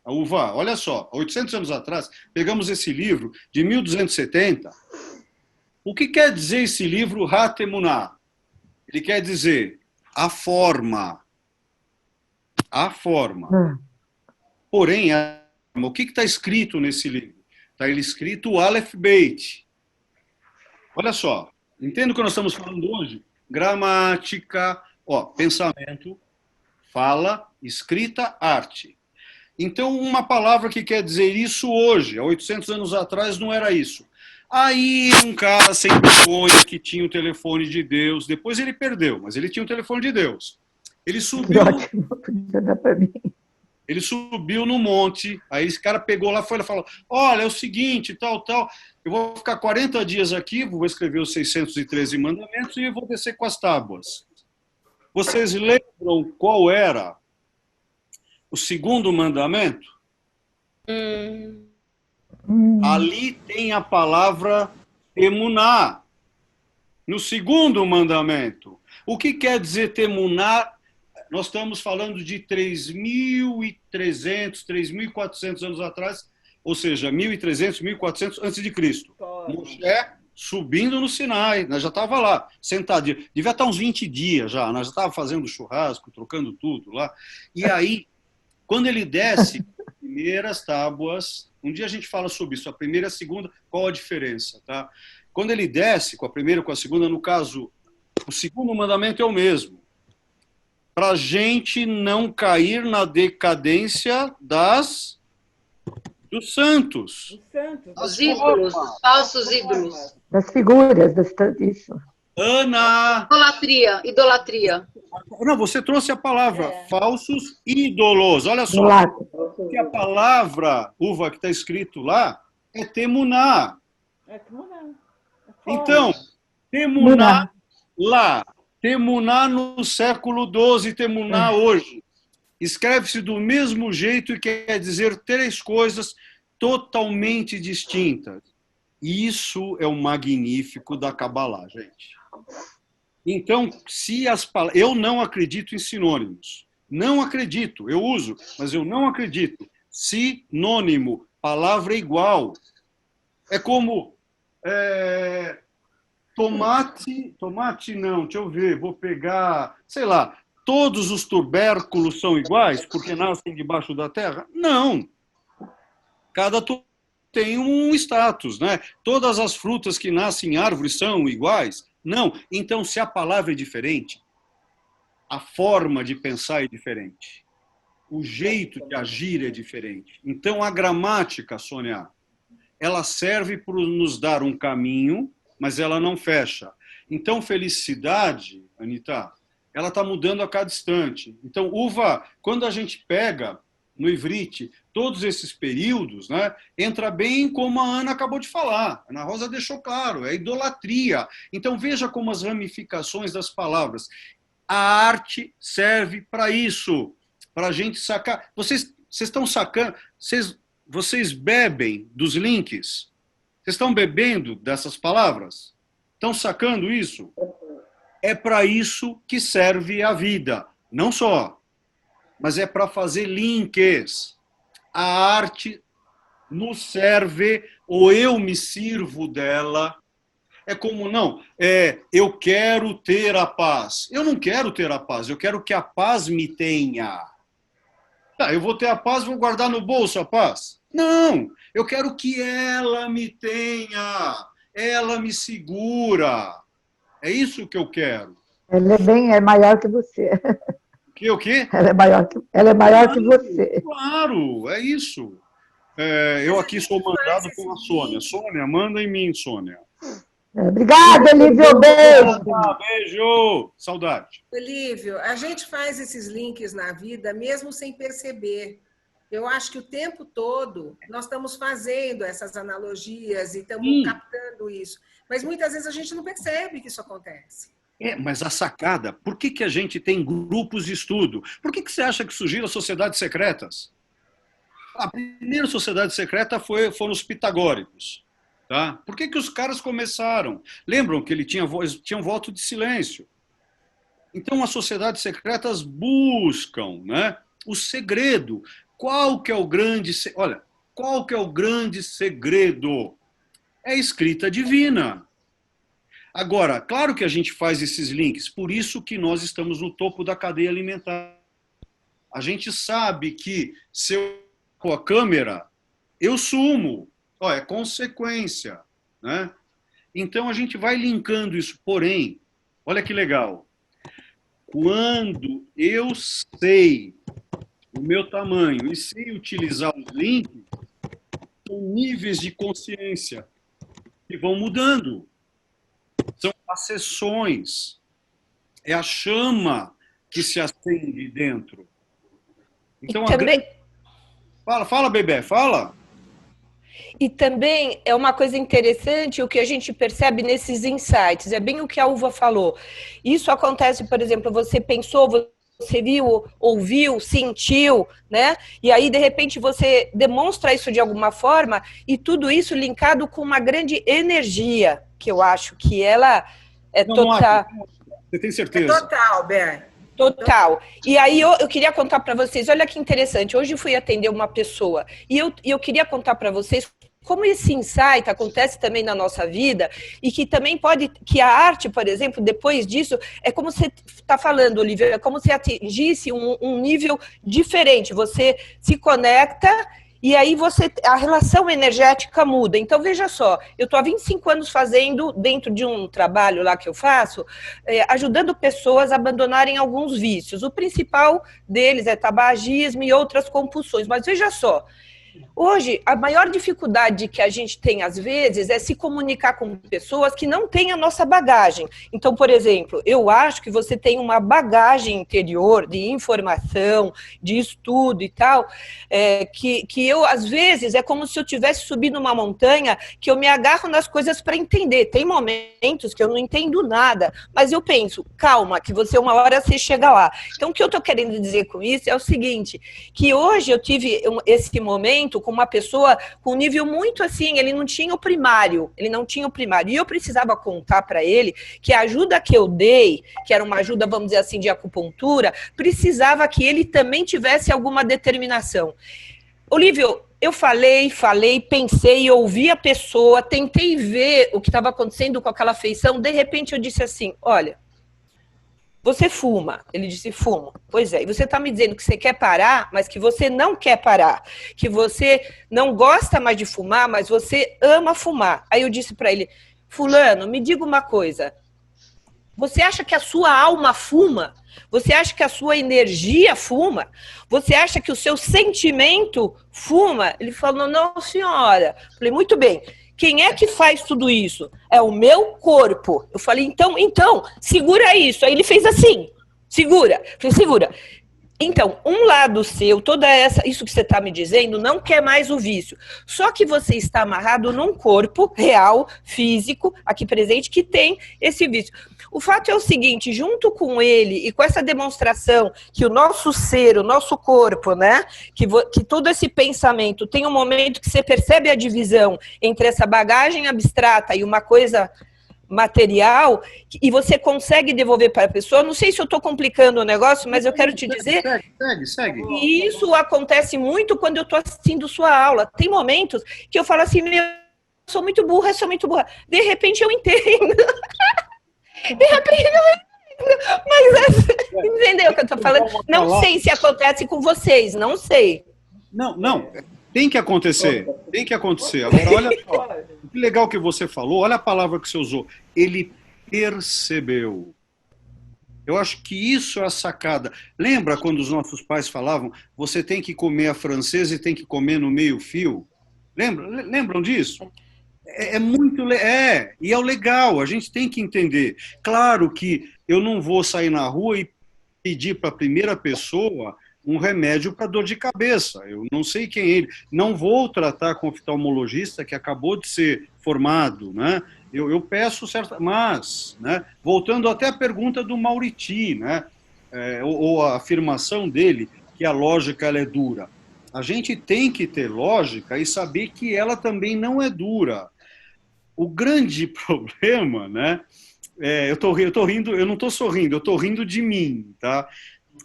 a Uva, olha só, há 800 anos atrás, pegamos esse livro de 1270. O que quer dizer esse livro Hatemuná? Ele quer dizer a forma. A forma. Porém, o que está escrito nesse livro? Está escrito o Aleph Beit. Olha só, entende o que nós estamos falando hoje? Gramática, pensamento, fala, escrita, arte. Então, uma palavra que quer dizer isso hoje, há 800 anos atrás, não era isso. Aí, um cara sem vergonha que tinha o telefone de Deus, depois ele perdeu, mas ele tinha o telefone de Deus. Ele subiu, ele subiu no monte, aí esse cara pegou lá, foi e falou, olha, é o seguinte, tal, eu vou ficar 40 dias aqui, vou escrever os 613 mandamentos e vou descer com as tábuas. Vocês lembram qual era o segundo mandamento? Ali tem a palavra Temuná, no segundo mandamento. O que quer dizer Temuná? Nós estamos falando de 3.300, 3.400 anos atrás, ou seja, 1.300, 1.400 antes de Cristo. Moisés subindo no Sinai, nós já estava lá, sentadinho. Devia estar uns 20 dias já, nós já estava fazendo churrasco, trocando tudo lá. E aí, quando ele desce, primeiras tábuas, um dia a gente fala sobre isso, a primeira e a segunda, qual a diferença, tá? Quando ele desce com a primeira e com a segunda, no caso, o segundo mandamento é o mesmo. Para a gente não cair na decadência dos santos. Os ídolos, os falsos ídolos. Das figuras, disso. Ana! Idolatria. Não, você trouxe a palavra falsos ídolos. Olha só. Que a palavra, Uva, que está escrito lá, é Temuná. Então, Temuná lá. Temuná no século XII, Temuná hoje. Escreve-se do mesmo jeito e quer dizer 3 coisas totalmente distintas. Isso é o magnífico da Kabbalah, gente. Então, eu não acredito em sinônimos. Não acredito. Eu uso, mas eu não acredito. Sinônimo, palavra igual. É como... Tomate não, deixa eu ver, vou pegar, sei lá, todos os tubérculos são iguais porque nascem debaixo da terra? Não. Cada tem um status, né? Todas as frutas que nascem em árvores são iguais? Não. Então, se a palavra é diferente, a forma de pensar é diferente. O jeito de agir é diferente. Então, a gramática, Sônia, ela serve para nos dar um caminho, mas ela não fecha. Então, felicidade, Anitta, ela está mudando a cada instante. Então, Uva, quando a gente pega no Ivrite todos esses períodos, né, entra bem como a Ana acabou de falar. A Ana Rosa deixou claro, é idolatria. Então, veja como as ramificações das palavras. A arte serve para isso, para a gente sacar. Vocês estão sacando, vocês bebem dos links? Vocês estão bebendo dessas palavras? Estão sacando isso? É para isso que serve a vida. Não só, mas é para fazer links. A arte nos serve, ou eu me sirvo dela. É como, eu quero ter a paz. Eu não quero ter a paz, eu quero que a paz me tenha. Eu vou ter a paz, vou guardar no bolso a paz? Não, eu quero que ela me tenha, ela me segura. É isso que eu quero. Ela é maior que você. O quê? Ela é maior que você. Claro, é isso. Eu aqui sou mandado pela Sônia. Sônia, manda em mim, Sônia. Obrigada, Olívio. Beijo. Beijo. Saudade. Olívio, a gente faz esses links na vida mesmo sem perceber. Eu acho que o tempo todo nós estamos fazendo essas analogias e estamos captando isso. Mas muitas vezes a gente não percebe que isso acontece. Mas a sacada, por que a gente tem grupos de estudo? Por que você acha que surgiram as sociedades secretas? A primeira sociedade secreta foram os pitagóricos. Tá? Por que os caras começaram? Lembram que eles tinham voto de silêncio. Então, as sociedades secretas buscam, né, o segredo. Qual que é o grande segredo? É a escrita divina. Agora, claro que a gente faz esses links, por isso que nós estamos no topo da cadeia alimentar. A gente sabe que se eu com a câmera, eu sumo. É consequência, né? Então, a gente vai linkando isso. Porém, olha que legal. Quando eu sei o meu tamanho e sei utilizar os links, são níveis de consciência que vão mudando. São acessões. É a chama que se acende dentro. Então, também... Fala, Bebé, fala. E também é uma coisa interessante o que a gente percebe nesses insights, é bem o que a Uva falou. Isso acontece, por exemplo, você pensou, você viu, ouviu, sentiu, né? E aí, de repente, você demonstra isso de alguma forma e tudo isso linkado com uma grande energia, que eu acho que ela é total. Você tem certeza? É total, Ber. Total. E aí eu queria contar para vocês, olha que interessante, hoje eu fui atender uma pessoa e eu queria contar para vocês como esse insight acontece também na nossa vida e que também que a arte, por exemplo, depois disso, é como você está falando, Olivia, é como se atingisse um nível diferente, você se conecta e aí a relação energética muda. Então, veja só, eu estou há 25 anos fazendo, dentro de um trabalho lá que eu faço, ajudando pessoas a abandonarem alguns vícios. O principal deles é tabagismo e outras compulsões. Mas veja só, hoje, a maior dificuldade que a gente tem, às vezes, é se comunicar com pessoas que não têm a nossa bagagem. Então, por exemplo, eu acho que você tem uma bagagem interior de informação, de estudo e tal, que eu, às vezes, é como se eu tivesse subido uma montanha que eu me agarro nas coisas para entender. Tem momentos que eu não entendo nada, mas eu penso, calma, que uma hora você chega lá. Então, o que eu estou querendo dizer com isso é o seguinte, que hoje eu tive esse momento com uma pessoa com um nível muito assim, ele não tinha o primário, e eu precisava contar para ele que a ajuda que eu dei, que era uma ajuda, vamos dizer assim, de acupuntura, precisava que ele também tivesse alguma determinação. Olívio, eu falei, pensei, ouvi a pessoa, tentei ver o que estava acontecendo com aquela afeição, de repente eu disse assim, olha, você fuma. Ele disse, fumo. Pois é, e você está me dizendo que você quer parar, mas que você não quer parar. Que você não gosta mais de fumar, mas você ama fumar. Aí eu disse para ele, fulano, me diga uma coisa. Você acha que a sua alma fuma? Você acha que a sua energia fuma? Você acha que o seu sentimento fuma? Ele falou, não, senhora. Eu falei, muito bem. Quem é que faz tudo isso? É o meu corpo. Eu falei, então, segura isso. Aí ele fez assim, segura. Eu falei, segura. Então, um lado seu, isso que você está me dizendo, não quer mais o vício. Só que você está amarrado num corpo real, físico, aqui presente, que tem esse vício. O fato é o seguinte, junto com ele e com essa demonstração que o nosso ser, o nosso corpo, né, que todo esse pensamento tem um momento que você percebe a divisão entre essa bagagem abstrata e uma coisa material, e você consegue devolver para a pessoa. Não sei se eu estou complicando o negócio, mas eu quero te dizer segue. que isso acontece muito quando eu estou assistindo sua aula. Tem momentos que eu falo assim, eu sou muito burra. De repente eu entendo. De repente eu entendo. Mas entendeu o que eu estou falando? Não sei se acontece com vocês, não sei. Não. Tem que acontecer. Agora, olha só. Que legal que você falou. Olha a palavra que você usou. Ele percebeu. Eu acho que isso é a sacada. Lembra quando os nossos pais falavam, você tem que comer a francesa e tem que comer no meio fio? Lembram disso? E é o legal, a gente tem que entender. Claro que eu não vou sair na rua e pedir para a primeira pessoa um remédio para dor de cabeça. Eu não sei quem é ele. Não vou tratar com oftalmologista que acabou de ser formado, né? Eu peço certa... Mas, né, voltando até a pergunta do Mauriti, né, ou a afirmação dele, que a lógica ela é dura. A gente tem que ter lógica e saber que ela também não é dura. O grande problema, né, eu tô rindo, eu não estou sorrindo, eu estou rindo de mim, tá?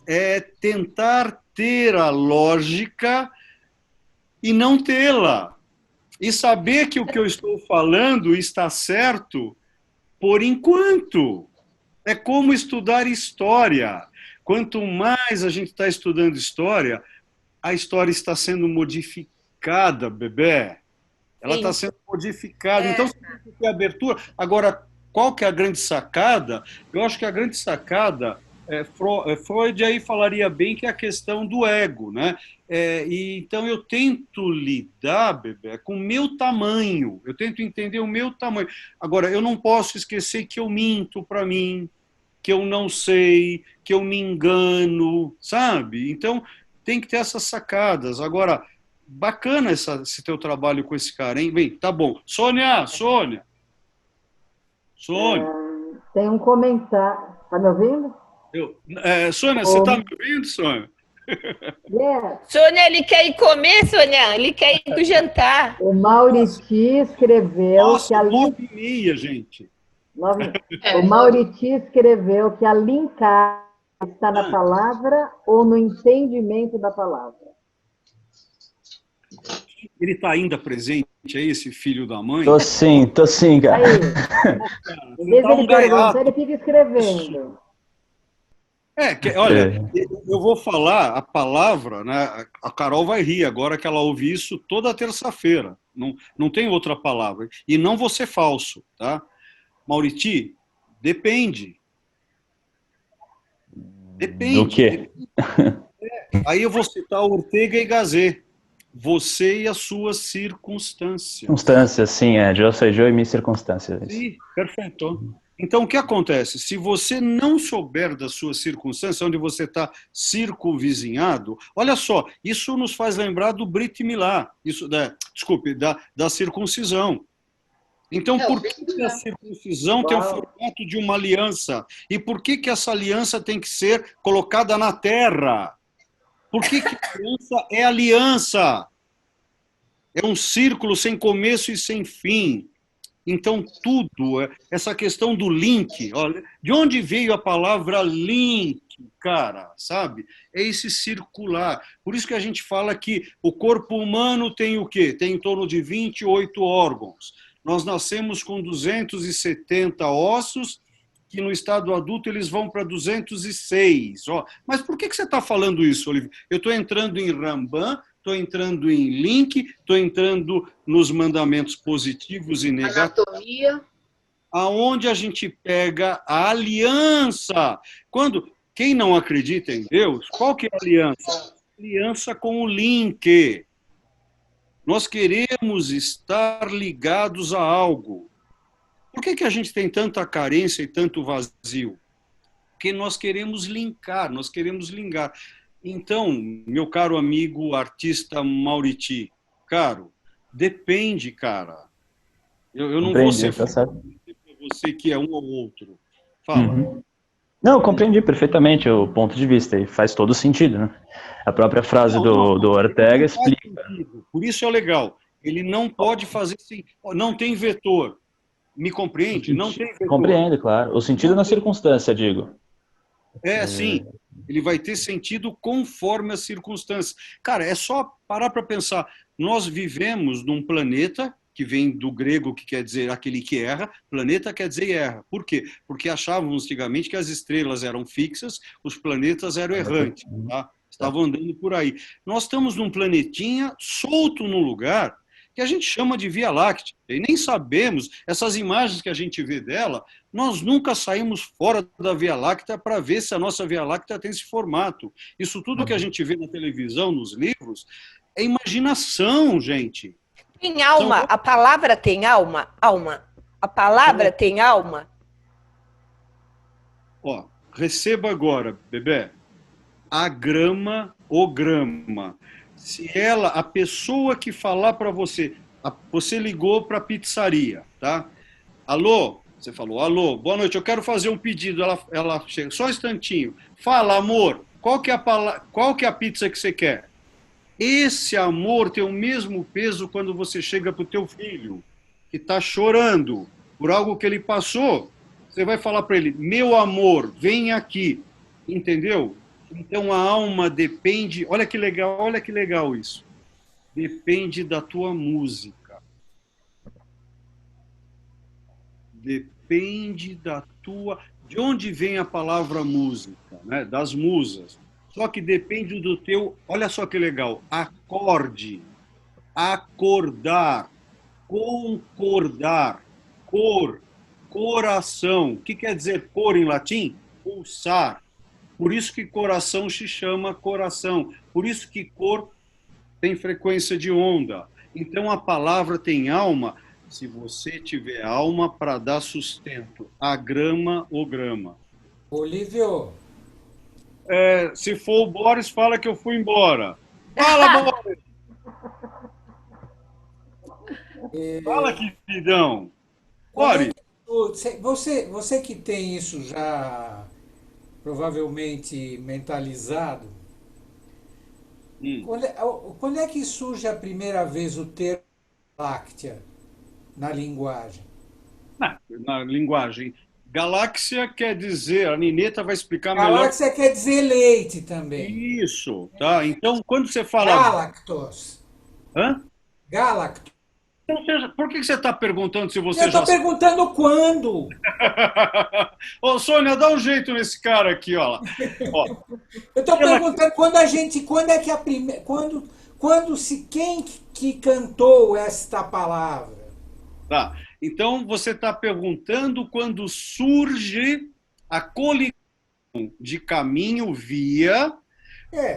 É tentar ter a lógica e não tê-la. E saber que o que eu estou falando está certo por enquanto. É como estudar história. Quanto mais a gente está estudando história, a história está sendo modificada, bebê. Ela está sendo modificada. Então, você tem que ter abertura. Agora, qual que é a grande sacada? Eu acho que a grande sacada, Freud aí falaria bem que é a questão do ego, né? Então, eu tento lidar, bebê, com o meu tamanho. Eu tento entender o meu tamanho. Agora, eu não posso esquecer que eu minto para mim, que eu não sei, que eu me engano, sabe? Então, tem que ter essas sacadas. Agora, bacana esse teu trabalho com esse cara, hein? Bem, tá bom. Sônia. Tem um comentário. Está me ouvindo? Sônia, você está me ouvindo, Sônia? Yeah. Sônia, ele quer ir comer, Sônia? Ele quer ir pro jantar. O Mauriti escreveu Nossa, que a 9h30, gente. O Mauriti escreveu que a linkar está na palavra ou no entendimento da palavra. Ele está ainda presente aí, esse filho da mãe? Tô sim, cara. Aí, em vez de ele perguntar, ele fica escrevendo. Olha, eu vou falar a palavra, né? A Carol vai rir agora que ela ouve isso toda terça-feira. Não tem outra palavra. E não vou ser falso, tá? Mauriti, depende. Depende. Do quê? Aí eu vou citar Ortega y Gasset. Você e as suas circunstâncias. Circunstâncias, sim, eu sou eu e minhas circunstâncias. Sim, perfeito. Então, o que acontece? Se você não souber das suas circunstâncias, onde você está circunvizinhado, olha só, isso nos faz lembrar do Brit Milá, da circuncisão. Então, por que a circuncisão tem o formato de uma aliança? E por que essa aliança tem que ser colocada na terra? Por que a aliança é aliança? É um círculo sem começo e sem fim. Então, tudo, essa questão do link, olha, de onde veio a palavra link, cara, sabe? É esse circular. Por isso que a gente fala que o corpo humano tem o quê? Tem em torno de 28 órgãos. Nós nascemos com 270 ossos, que no estado adulto eles vão para 206. Mas por que você está falando isso, Olivia? Eu estou entrando em Rambam, estou entrando em link, estou entrando nos mandamentos positivos e negativos. Anatomia. Aonde a gente pega a aliança. Quem não acredita em Deus, qual que é a aliança? Aliança com o link. Nós queremos estar ligados a algo. Por que a gente tem tanta carência e tanto vazio? Porque nós queremos linkar. Então, meu caro amigo artista Mauriti, depende, cara. Eu não vou ser você que é um ou outro. Fala. Uhum. Não, compreendi perfeitamente o ponto de vista e faz todo sentido, né? A própria frase do Ortega explica. Por isso é legal. Ele não pode fazer assim, não tem vetor. Me compreende? Não tem vetor. Compreendo, claro. O sentido na circunstância, digo. Sim. Ele vai ter sentido conforme as circunstâncias. Cara, é só parar para pensar. Nós vivemos num planeta que vem do grego, que quer dizer aquele que erra. Planeta quer dizer erra. Por quê? Porque achávamos antigamente que as estrelas eram fixas, os planetas eram errantes. Tá? Estavam andando por aí. Nós estamos num planetinha solto num lugar que a gente chama de Via Láctea. E nem sabemos, essas imagens que a gente vê dela, nós nunca saímos fora da Via Láctea para ver se a nossa Via Láctea tem esse formato. Isso tudo que a gente vê na televisão, nos livros, é imaginação, gente. Tem alma? A palavra tem alma? A palavra tem alma? Receba agora, bebê. a grama, o grama. Se ela, a pessoa que falar para você, você ligou para a pizzaria, tá? Alô? Você falou, alô, boa noite, eu quero fazer um pedido. Ela chega, só um instantinho. Fala, amor, qual que é a pizza que você quer? Esse amor tem o mesmo peso quando você chega para o teu filho, que está chorando por algo que ele passou. Você vai falar para ele, meu amor, vem aqui. Entendeu? Então a alma depende, olha que legal isso. Depende da tua música. Depende da tua... De onde vem a palavra música? Né? Das musas. Só que depende do teu... Olha só que legal. Acorde. Acordar. Concordar. Cor. Coração. O que quer dizer cor em latim? Pulsar. Por isso que coração se chama coração. Por isso que cor tem frequência de onda. Então a palavra tem alma... Se você tiver alma para dar sustento, a grama, o grama. Olívio. Se for o Boris, fala que eu fui embora. Fala, Boris! Fala, queridão. Boris. Você que tem isso já provavelmente mentalizado, quando é que surge a primeira vez o termo láctea? Na linguagem. Na linguagem. Galáxia quer dizer, a Nineta vai explicar melhor. Galáxia quer dizer leite também. Isso, tá? Então, quando você fala... Galactos. Hã? Galactos. Por que você está perguntando se você Eu já... estou perguntando quando. Ô, Sônia, dá um jeito nesse cara aqui, ó. Eu estou perguntando quando é que a primeira... Quem que cantou esta palavra? Tá. Então, você está perguntando quando surge a coligação de caminho via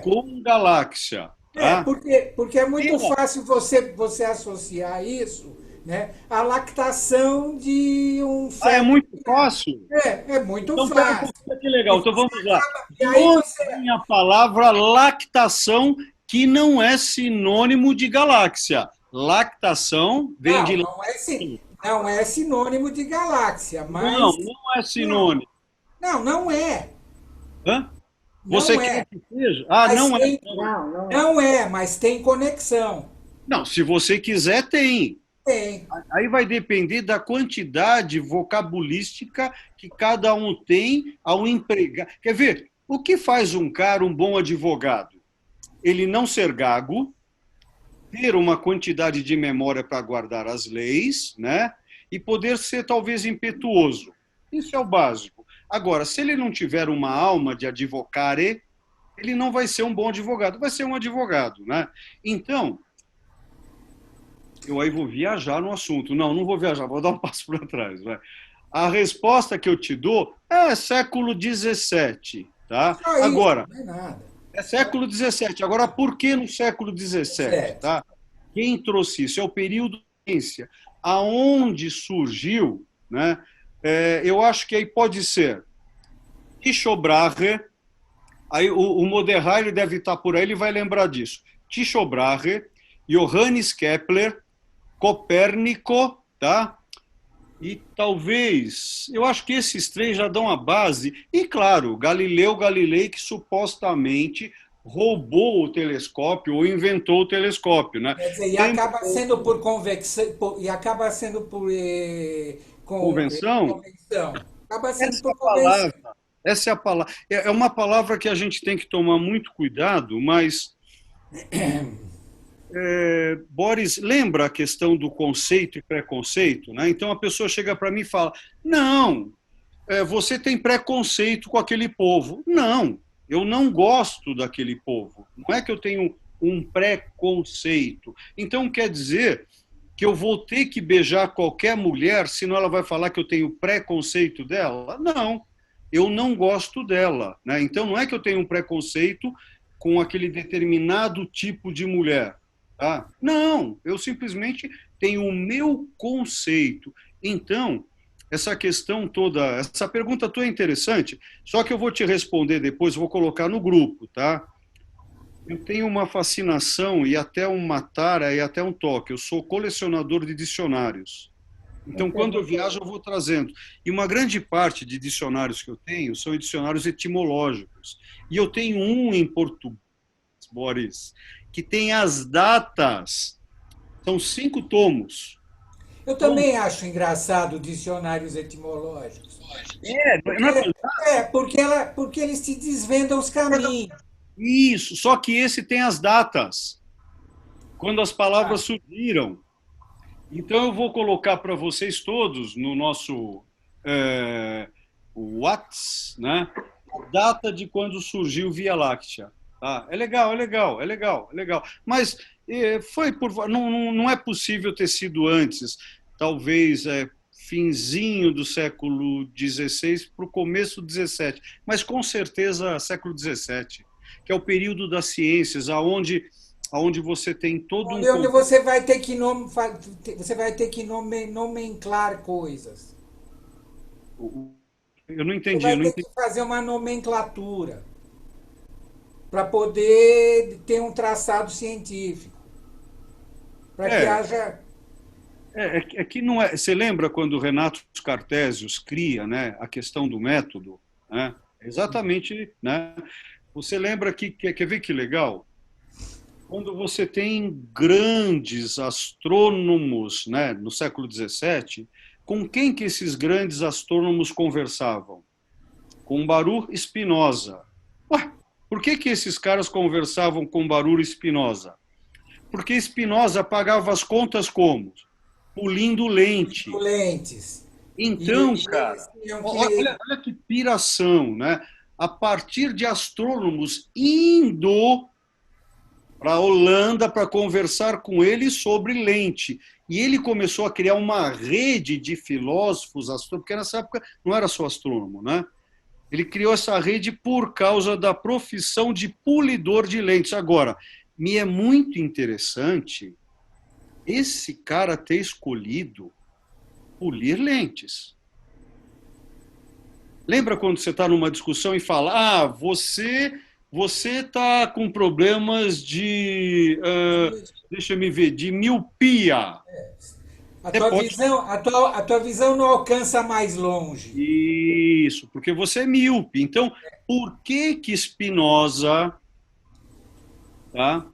com galáxia. Tá? Porque é muito fácil você associar isso, né, à lactação de um feto. É muito fácil? É muito então, fácil. Que legal. Então, vamos lá. E aí tem a palavra lactação, que não é sinônimo de galáxia. Lactação vem de... Não é sinônimo de galáxia, mas... Não é sinônimo. Não é. Hã? Você quer que seja? Não é. Não é, mas tem conexão. Não, se você quiser, tem. Tem. Aí vai depender da quantidade vocabulística que cada um tem ao empregar. Quer ver? O que faz um cara um bom advogado? Ele não ser gago, ter uma quantidade de memória para guardar as leis, né? E poder ser talvez impetuoso. Isso é o básico. Agora, se ele não tiver uma alma de advocare, ele não vai ser um bom advogado, vai ser um advogado, né? Então, eu aí vou viajar no assunto. Não vou viajar, vou dar um passo para trás. Vai. A resposta que eu te dou é século XVII, tá? Agora, não é nada. É século XVII. Agora, por que no século XVII? Tá? Quem trouxe isso? É o período da ciência. Aonde surgiu, né? Eu acho que aí pode ser Tycho Brahe, aí o Moderar, ele deve estar por aí, ele vai lembrar disso. Tycho Brahe, Johannes Kepler, Copérnico, tá? E talvez, eu acho que esses três já dão a base. E, claro, Galileu Galilei, que supostamente roubou o telescópio ou inventou o telescópio, né? Quer dizer, e acaba sendo por convecção, e acaba sendo por convenção. Acaba sendo por convenção. Essa é a palavra. É uma palavra que a gente tem que tomar muito cuidado, mas... Boris, lembra a questão do conceito e preconceito? Né? Então a pessoa chega para mim e fala, não, você tem preconceito com aquele povo. Não, eu não gosto daquele povo. Não é que eu tenho um preconceito. Então quer dizer que eu vou ter que beijar qualquer mulher, senão ela vai falar que eu tenho preconceito dela? Não, eu não gosto dela. Né? Então não é que eu tenho um preconceito com aquele determinado tipo de mulher. Tá? Não, eu simplesmente tenho o meu conceito. Então, essa questão toda, essa pergunta tua é interessante, só que eu vou te responder depois, vou colocar no grupo, tá? Eu tenho uma fascinação e até uma tara e até um toque. Eu sou colecionador de dicionários. Então, quando eu viajo, eu vou trazendo. E uma grande parte de dicionários que eu tenho são dicionários etimológicos. E eu tenho um em português, Boris, que tem as datas. São 5 tomos. Eu também acho engraçado dicionários etimológicos. Porque eles te desvendam os caminhos. Isso, só que esse tem as datas, quando as palavras surgiram. Então, eu vou colocar para vocês todos no nosso WhatsApp, né, a data de quando surgiu Via Láctea. Tá? É legal. Mas não é possível ter sido antes, talvez finzinho do século XVI para o começo do XVII, mas com certeza século XVII, que é o período das ciências, aonde você tem todo um... Onde você vai ter que nomenclar coisas. Eu não entendi. Você vai ter que fazer uma nomenclatura para poder ter um traçado científico. Para que haja... É que não é... Você lembra quando o Renato Cartésios cria, né, a questão do método? Né? Exatamente, né? Você lembra que... Quer ver que legal? Quando você tem grandes astrônomos, né, no século XVII, com quem que esses grandes astrônomos conversavam? Com Baruch Spinoza. Ué, por que esses caras conversavam com Baruch Spinoza? Porque Spinoza pagava as contas como? Pulindo lente. Lentes. Então, cara, olha que piração, né? A partir de astrônomos indo para a Holanda para conversar com ele sobre lente. E ele começou a criar uma rede de filósofos astrônomos, porque nessa época não era só astrônomo, né? Ele criou essa rede por causa da profissão de polidor de lentes. Agora, me é muito interessante esse cara ter escolhido polir lentes. Lembra quando você está numa discussão e fala, você está com problemas de, deixa eu ver, de miopia. A tua visão não alcança mais longe. Isso, porque você é míope. Então, por que Spinoza... Tá?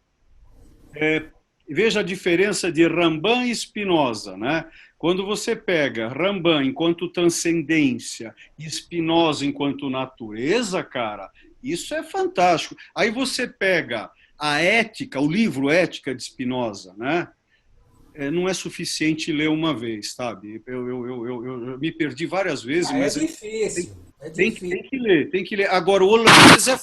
Veja a diferença de Rambam e Spinoza, né? Quando você pega Rambam enquanto transcendência e Spinoza enquanto natureza, cara, isso é fantástico. Aí você pega a Ética, o livro Ética de Spinoza, né? Não é suficiente ler uma vez, sabe? Eu me perdi várias vezes, mas é difícil. Tem que ler. Agora, o holandês é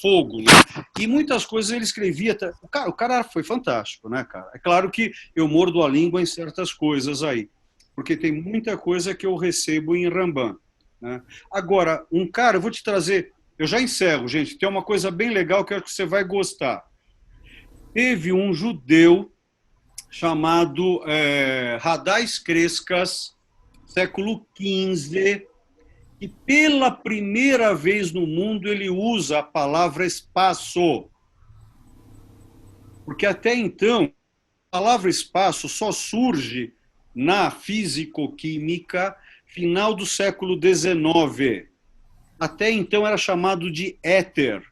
fogo, né? E muitas coisas ele escrevia. O cara foi fantástico, né, cara? É claro que eu mordo a língua em certas coisas aí, porque tem muita coisa que eu recebo em Rambam, né? Agora, eu vou te trazer. Eu já encerro, gente. Tem uma coisa bem legal que eu acho que você vai gostar. Teve um judeu chamado Radais Crescas, século XV, e pela primeira vez no mundo ele usa a palavra espaço. Porque até então, a palavra espaço só surge na físico-química final do século XIX. Até então era chamado de éter.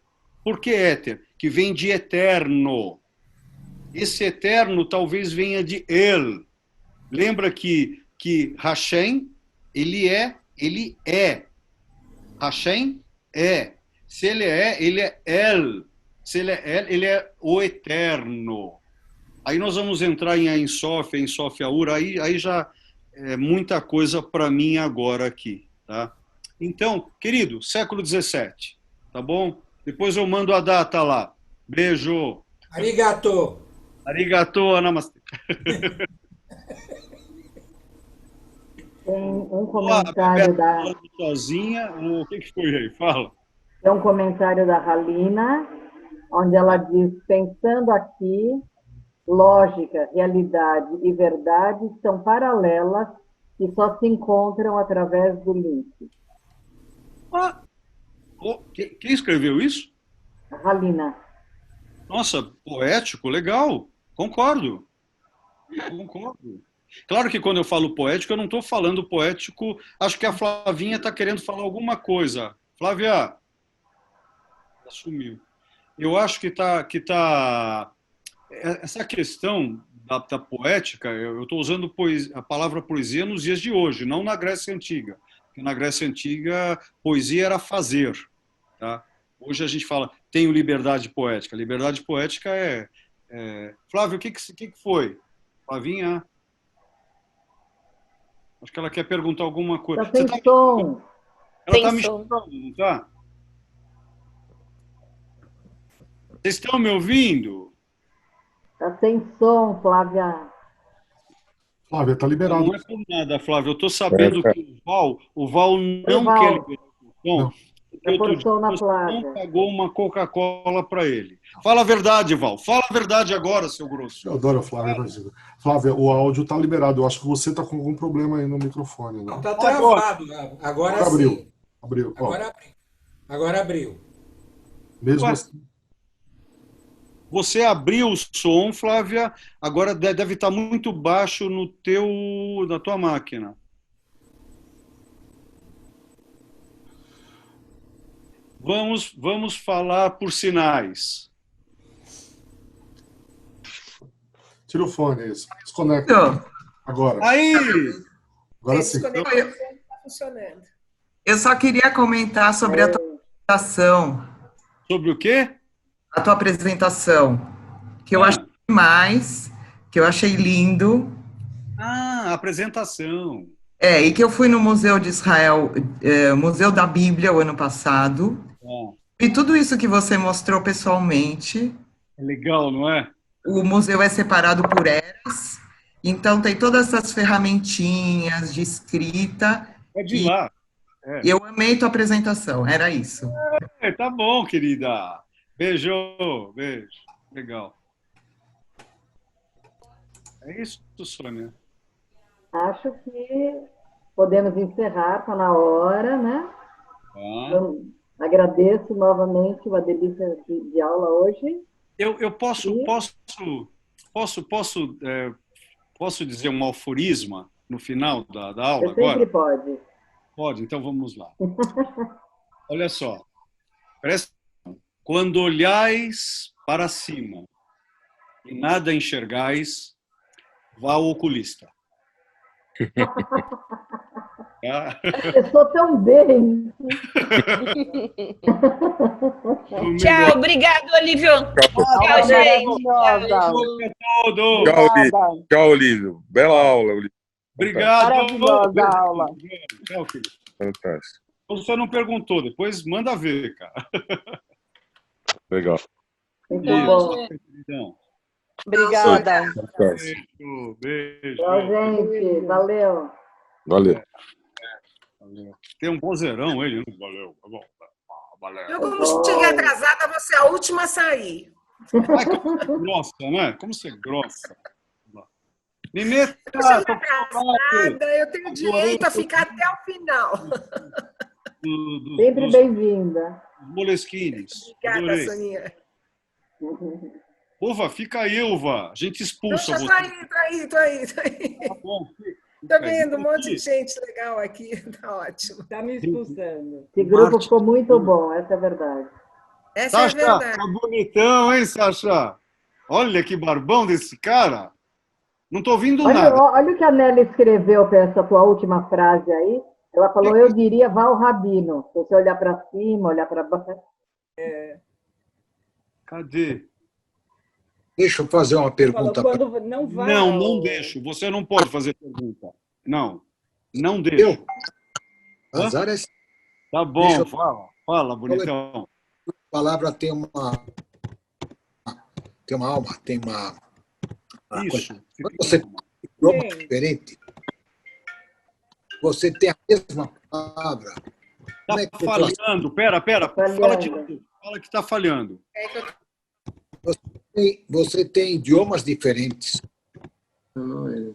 Por que éter? Que vem de eterno. Esse eterno talvez venha de El. Lembra que Hashem, ele é. Hashem é. Se ele é El. Se ele é El, ele é o eterno. Aí nós vamos entrar em Ein Sof, em Sof Aur, aí já é muita coisa para mim agora aqui, tá? Então, querido, século XVII, tá bom? Depois eu mando a data lá. Beijo. Arigato. Arigato, namastê. Tem um comentário da... Sozinha, o que foi aí? Fala. Tem um comentário da Halina, onde ela diz, pensando aqui, lógica, realidade e verdade são paralelas que só se encontram através do link. Ah, quem escreveu isso? Halina. Nossa, poético, legal. Concordo. Concordo. Claro que quando eu falo poético, eu não estou falando poético. Acho que a Flavinha está querendo falar alguma coisa. Flávia, ela sumiu. Eu acho que essa questão da poética, eu estou usando a palavra poesia nos dias de hoje, não na Grécia Antiga. Porque na Grécia Antiga, poesia era fazer. Tá? Hoje a gente fala, tenho liberdade poética. Liberdade poética Flávio, o que foi? Flavinha? Acho que ela quer perguntar alguma coisa. Tá sem som. Ela está me chamando, não está? Vocês estão me ouvindo? Tá sem som, Flávia. Flávia, tá liberado. Não é por nada, Flávia. Eu estou sabendo que o Val não quer liberar o som. Não pagou uma Coca-Cola para ele. Fala a verdade, Val. Fala a verdade agora, seu grosso. Eu adoro a Flávia. Imagina. Flávia, o áudio tá liberado. Eu acho que você tá com algum problema aí no microfone. Né? Não, tá travado. Agora sim. Abriu. Agora abriu. Mesmo assim. Você abriu o som, Flávia. Agora deve estar muito baixo na tua máquina. Vamos falar por sinais. Tira o fone, isso. Desconecta. Agora. Aí! Agora sim. Está funcionando. Eu só queria comentar sobre a tua apresentação. Sobre o quê? A tua apresentação. Que eu achei demais, que eu achei lindo. Ah, apresentação. E que eu fui no Museu de Israel, Museu da Bíblia, o ano passado. E tudo isso que você mostrou pessoalmente. É legal, não é? O museu é separado por eras, então tem todas essas ferramentinhas de escrita. Pode ir lá. Eu amei tua apresentação, era isso. Tá bom, querida. Beijo. Legal. É isso, Sônia. Acho que podemos encerrar, está na hora, né? Então, agradeço novamente uma delícia de aula hoje. Eu posso dizer um aforisma no final da aula agora? Sempre pode. Pode, então vamos lá. Olha só. Presta atenção. Quando olhais para cima e nada enxergais, vá ao oculista. Eu sou tão bem. Tchau, obrigado, Olívio. Tchau, gente. Tchau, Olívio. Bela aula, Olívio. Obrigado. Maravilhosa aula. Tchau, filho. Fantástico. Você não perguntou, depois manda ver, cara. Legal. Muito bom. Obrigada. Beijo. Tchau, gente. Valeu. Valeu. Tem um vozeirão ele, não? Valeu. Valeu. Eu, como cheguei atrasada, vou ser a última a sair. Ai, como você é grossa, né? Como você é grossa. Me meta. Eu cheguei atrasada, eu tenho direito a ficar até o final. Sempre bem-vinda. Moleskines. Obrigada, Soninha. Uva, fica aí, Uva. A gente expulsa você. Tô aí. Tá bom. Tô vendo um monte de gente legal aqui. Tá ótimo. Tá me expulsando. Esse grupo ficou muito bom, essa é a verdade. Essa Sasha, é a verdade. tá bonitão, hein, Sasha? Olha que barbão desse cara. Não tô ouvindo nada. Olha o que a Nelly escreveu para essa tua última frase aí. Ela falou, eu diria, vá ao rabino. Se você olhar para cima, olhar para baixo. Cadê? Deixa eu fazer uma pergunta. Não deixo. Você não pode fazer pergunta. Não deixo. Azar é... Tá bom, fala, bonitão. A palavra tem uma alma, tem uma... Isso. Quando você tem um idioma diferente, você tem a mesma palavra. Tá falhando. Pera. Fala de novo. Fala que tá falhando. Você tem idiomas diferentes.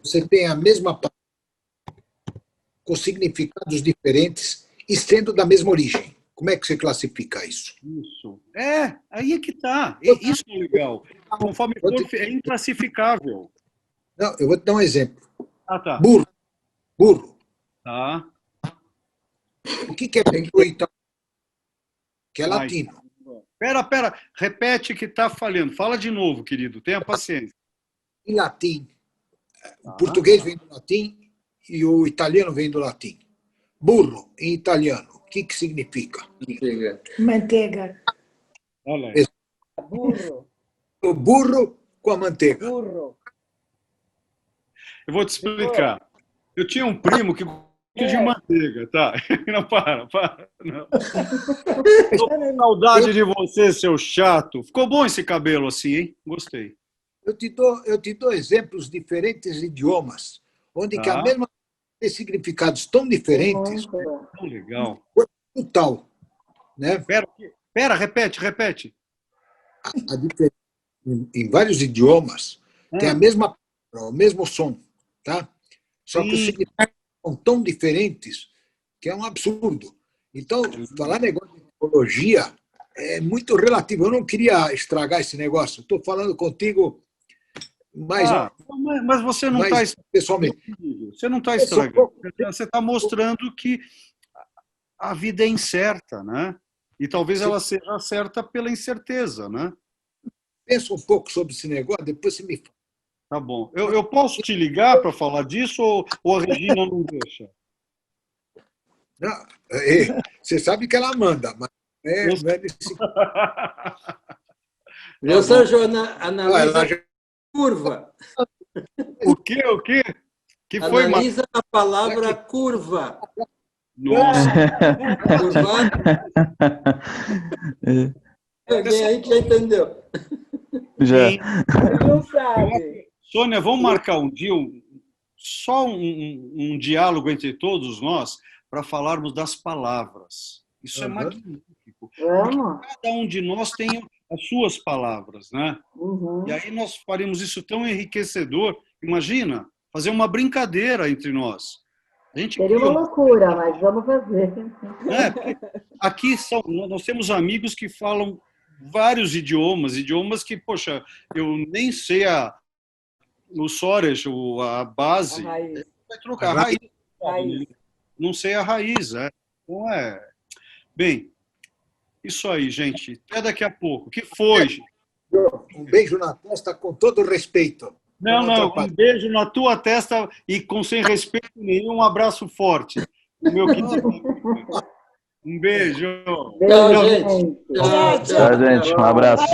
Você tem a mesma palavra. com significados diferentes e sendo da mesma origem. Como é que você classifica isso? Isso. Aí é que tá. Isso é legal. Conforme for, é inclassificável. Não, eu vou te dar um exemplo. Ah, tá. Burro. Tá. O que é burro italiano? Que é latino. Pera. Repete que tá falhando. Fala de novo, querido. Tenha paciência. Em latim. O português vem do latim e o italiano vem do latim. Burro, em italiano, o que significa? Manteiga. Olha aí. Burro. O burro com a manteiga. Burro. Eu vou te explicar. Eu tinha um primo que gosta de manteiga, tá? Não, para. Não. Tô com saudade de você, seu chato. Ficou bom esse cabelo assim, hein? Gostei. Eu te dou exemplos diferentes idiomas, onde que a mesma tem significados tão diferentes. Tão legal. Total. Né? Pera, repete. A diferença em vários idiomas tem a mesma palavra, o mesmo som, tá? Só que os significados são tão diferentes que é um absurdo. Então, falar negócio de tecnologia é muito relativo. Eu não queria estragar esse negócio. Estou falando contigo, mas você não está pessoalmente. Você não está estragando. Você está mostrando que a vida é incerta, né? E talvez ela seja certa pela incerteza, né? Pensa um pouco sobre esse negócio, depois você me fala. Tá bom. Eu posso te ligar para falar disso ou a Regina não deixa? Não, você sabe que ela manda, mas não é nesse... Viu, Sérgio? Analisa curva. O quê? Que foi, analisa a palavra curva. Nossa. Alguém aí que já entendeu. Já. Não sabe. Sônia, vamos marcar um dia, só um diálogo entre todos nós para falarmos das palavras. Isso é magnífico. Cada um de nós tem as suas palavras, né? E aí nós faremos isso tão enriquecedor. Imagina, fazer uma brincadeira entre nós. Seria uma loucura, mas vamos fazer. Aqui nós temos amigos que falam vários idiomas que, poxa, eu nem sei o Soares, a base, vai trocar a raiz. Não sei a raiz, Então Bem, isso aí, gente. Até daqui a pouco. O que foi, gente? Um beijo na testa com todo respeito. Não, um beijo na tua testa e sem respeito nenhum, um abraço forte. Meu querido. Um beijo. Tchau, gente. Tchau, gente. Um abraço.